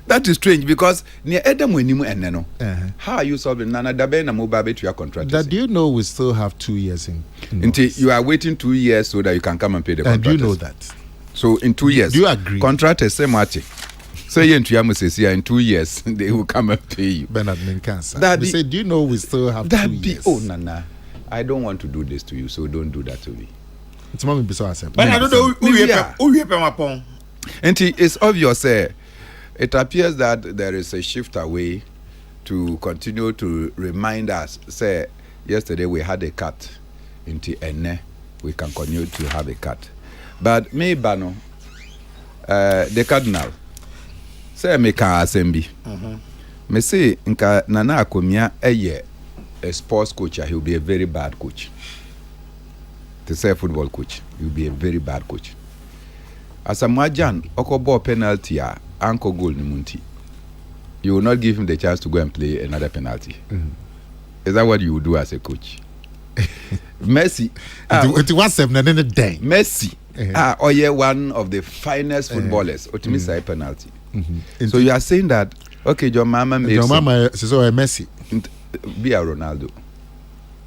That is strange because near Edem wenimu eneno. How are you solving Nana Dabe na Mubabe to your contract? That do you know we still have 2 years in until you are waiting 2 years so that you can come and pay the contract. And do you know that? So in 2 years, do you agree? Contractors say much. So in 2 years they will come and pay you. Bernard Minkansa. We say, do you know we still have 2 years? Oh Nana, I don't want to do this to you, so don't do that to me. It's mommy be so I but I don't know who you pay my phone. And it's obvious, it appears that there is a shift away to continue to remind us. Say, yesterday we had a cut into Ene, we can continue to have a cut. But me bano, the cardinal, say me can assembly. Me say nka Nana Akomia a sports coach, he will be a very bad coach. To say a football coach, he will be a very bad coach. As a Majan, Okobo penalty, Uncle goal Nimunti. You will not give him the chance to go and play another penalty. Is that what you would do as a coach? Messi. It was 7 and then a day. Messi. One of the finest footballers. Otimisa a penalty. So you are saying that, okay, your mama made Messi. Be a Ronaldo.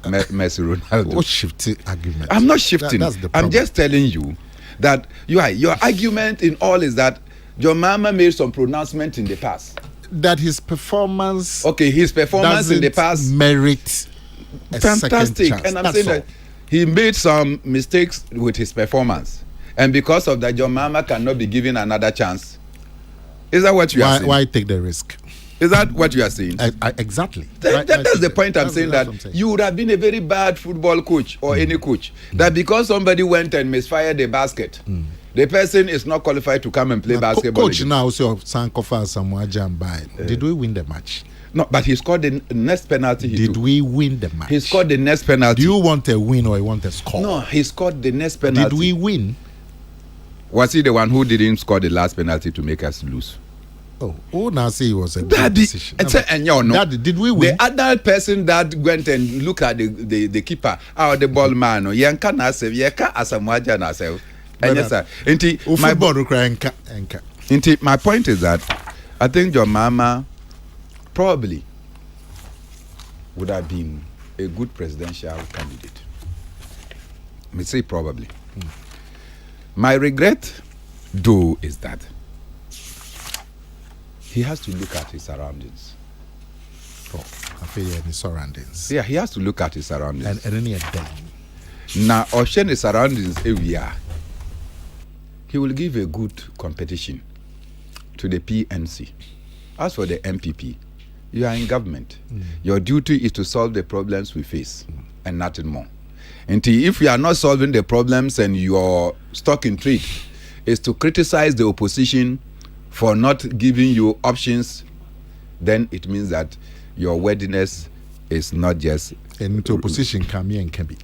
Messi Ronaldo. What shifting argument? I'm not shifting. That's the I'm just telling you that your argument in all is that your mama made some pronouncement in the past. That his performance. Okay, his performance in the past merit a fantastic. Second chance. And I'm saying that he made some mistakes with his performance. And because of that, your mama cannot be given another chance. Is that what you are saying? Why take the risk? Is that what you are saying? Exactly. That's the point I'm saying, that you would have been a very bad football coach or any coach. That because somebody went and misfired the basket, the person is not qualified to come and play basketball. Coach now also Sankofa Samoa Jambai. Did we win the match? No, but he scored the next penalty. Did we win the match? He scored the next penalty. Do you want a win or you want a score? No, he scored the next penalty. Did we win? Was he the one who didn't score the last penalty to make us lose? Oh, now say it was a good decision. Daddy, did we win? The other person that went and looked at the keeper, the ball man, Yanka Nasev, Yaka Asamoah Nasev. And yes, sir. My point is that I think your mama probably would have been a good presidential candidate. Me say probably. My regret, though, is that he has to look at his surroundings. I feel his surroundings. Yeah, he has to look at his surroundings. And then he now, Ocean the surroundings area, he will give a good competition to the PNC. As for the MPP, you are in government. Your duty is to solve the problems we face and nothing more. And if you are not solving the problems and you're stuck in trade, is to criticize the opposition for not giving you options, then it means that your worthiness is not just... And into opposition can be and can be.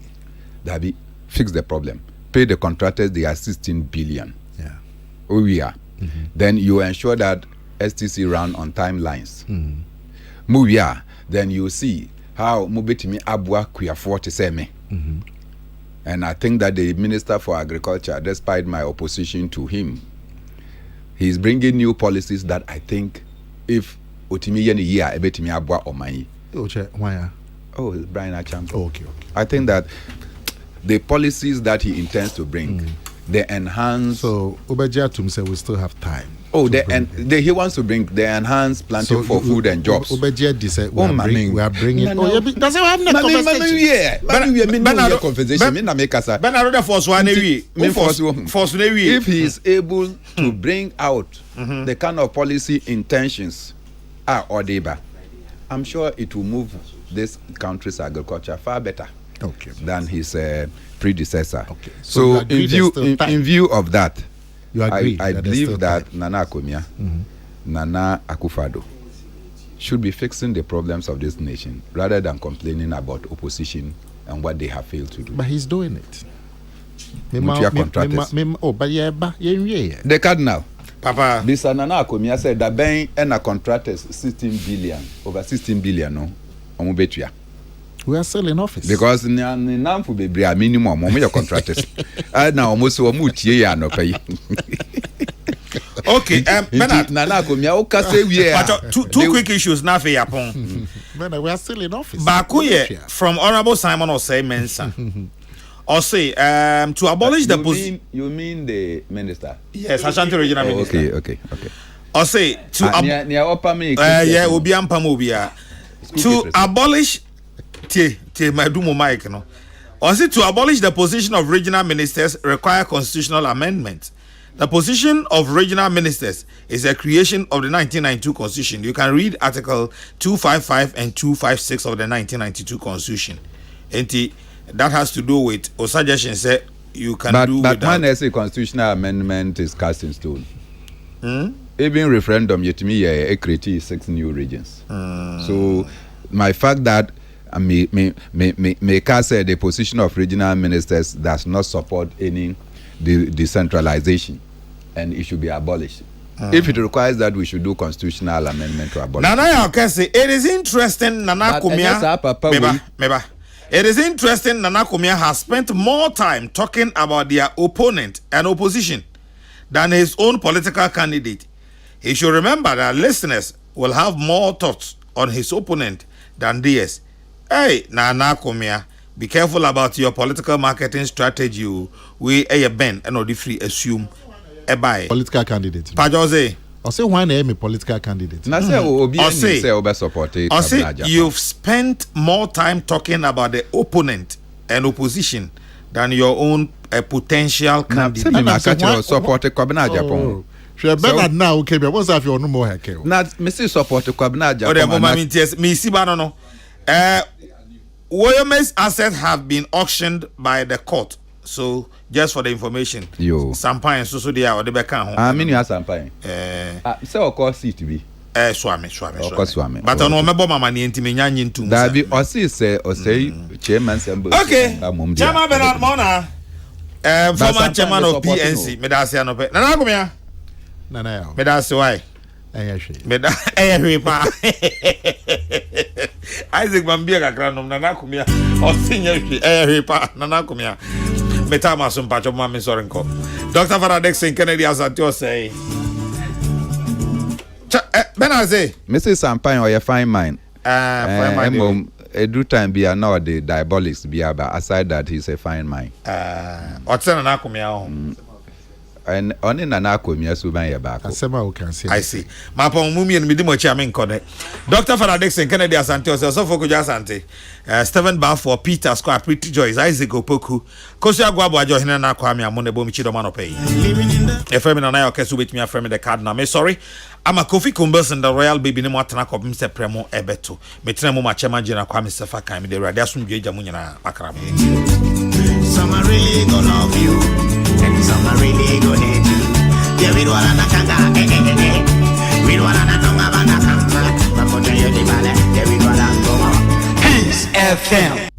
Dabi, fix the problem. Pay the contractors their 16 billion. Yeah. Oh, yeah. Then you ensure that STC run on timelines. Muvia, then you see how Mubetimi Abwa Kuya to say me. And I think that the Minister for Agriculture, despite my opposition to him, he's bringing new policies that I think if Otimi Yeni year Ebetimi Abwa Omai. Oh, Brian Achampo. Okay. I think that the policies that he intends to bring, they enhance. So Obajatum said we still have time. Oh, he wants to bring the enhanced planting for food and jobs. Obajatum said we are bringing. Does it have no conversation? Yeah, if he is able to bring out the kind of policy intentions, I'm sure it will move this country's agriculture far better than his predecessor. So in view of that, I believe that Nana Akomia, Nana Akufo-Addo should be fixing the problems of this nation rather than complaining about opposition and what they have failed to do. But he's doing it. The Cardinal. Papa. This Nana Akomia said that Ben and a contractors 16 billion, over 16 billion, no, Omubetua. We are still in office. Because now for be minimum, your contractors. Now almost a mutie no pay. Okay, Bernard. Nana kumya ukase we. But two quick issues now for Yapon. Bernard, we are still in office. Bakuye from Honorable Simon Osei Mensa. Or say to abolish the position. You mean the minister? Yes, Ashanti Regional Minister. Okay. Or say to to abolish Madumo Mike no. Or say to abolish the position of regional ministers require constitutional amendment. The position of regional ministers is a creation of the 1992 Constitution. You can read Article 255 and 256 of the 1992 Constitution. And that has to do with or suggestion say you can do but without. when I say constitutional amendment is cast in stone. Even referendum yet me create 6 new regions. So my fact that may say the position of regional ministers does not support any decentralization and it should be abolished. If it requires that, we should do constitutional amendment to abolish. Nana Okese, it is interesting Nana Kumia. Meba. It is interesting Nana Kumia has spent more time talking about their opponent and opposition than his own political candidate. He should remember that listeners will have more thoughts on his opponent than theirs. Hey, Nana Kumia, be careful about your political marketing strategy. We a ben and not free assume a buy Political candidate. Pajoze. I'll say one name a political candidate. I say you've spent more time talking about the opponent and opposition than your own potential candidate. Support Japan. Bernard now okay, but what's if you no more heke? Not Mr. Support Kwabena Japan. Oh, the moment yes, me see no. Woyome's assets have been auctioned by the court. So just for the information, Sampain so they are the back home. I mean you are Sampain. So of course it be. Swami. But on my bomb money into me nyanyin too. That be or say chairman symbol. Okay. Chairman Bernard Mona. Former chairman of PNC. Medasi no pe. Nana come here. Nana. Medasi why? Isaac Mambia kakra Nana come here. O senior pa Nana come here. Metama some patch of Mammy Sorenko. Dr. Faradex Kennedy as I say. Benaze, Mrs. Sampain or your fine mind. Fine mind. Every time be now the diabolics be about aside that he's a fine mind. What's an anakumia? And only Nanakumia Suban back. I see. My pon mummy and Midimo Chamin connect. Dr. Faradex Kennedy as Santos, so for Kujasante. Stephen Bar for Peter Square, Pretty Joyce, Isaac Opoku, Kosia Guabo, Johina Kwame, Monebo Michidomano Pay. A feminine and I okay with me a friend the card now. Sorry, I'm a Kofi Kumbers and the Royal Baby Nemo Tanako Mr. Premo Ebeto. Metremo Machema Jina Kwame Sefaka, the Radiasum Jamunina Makram. Some are really gonna love you, and some are really gonna hate you. Yeah, we don't wanna kanga, we don't wanna tonga banana, but for the bale, yeah, we don't wanna go. FM.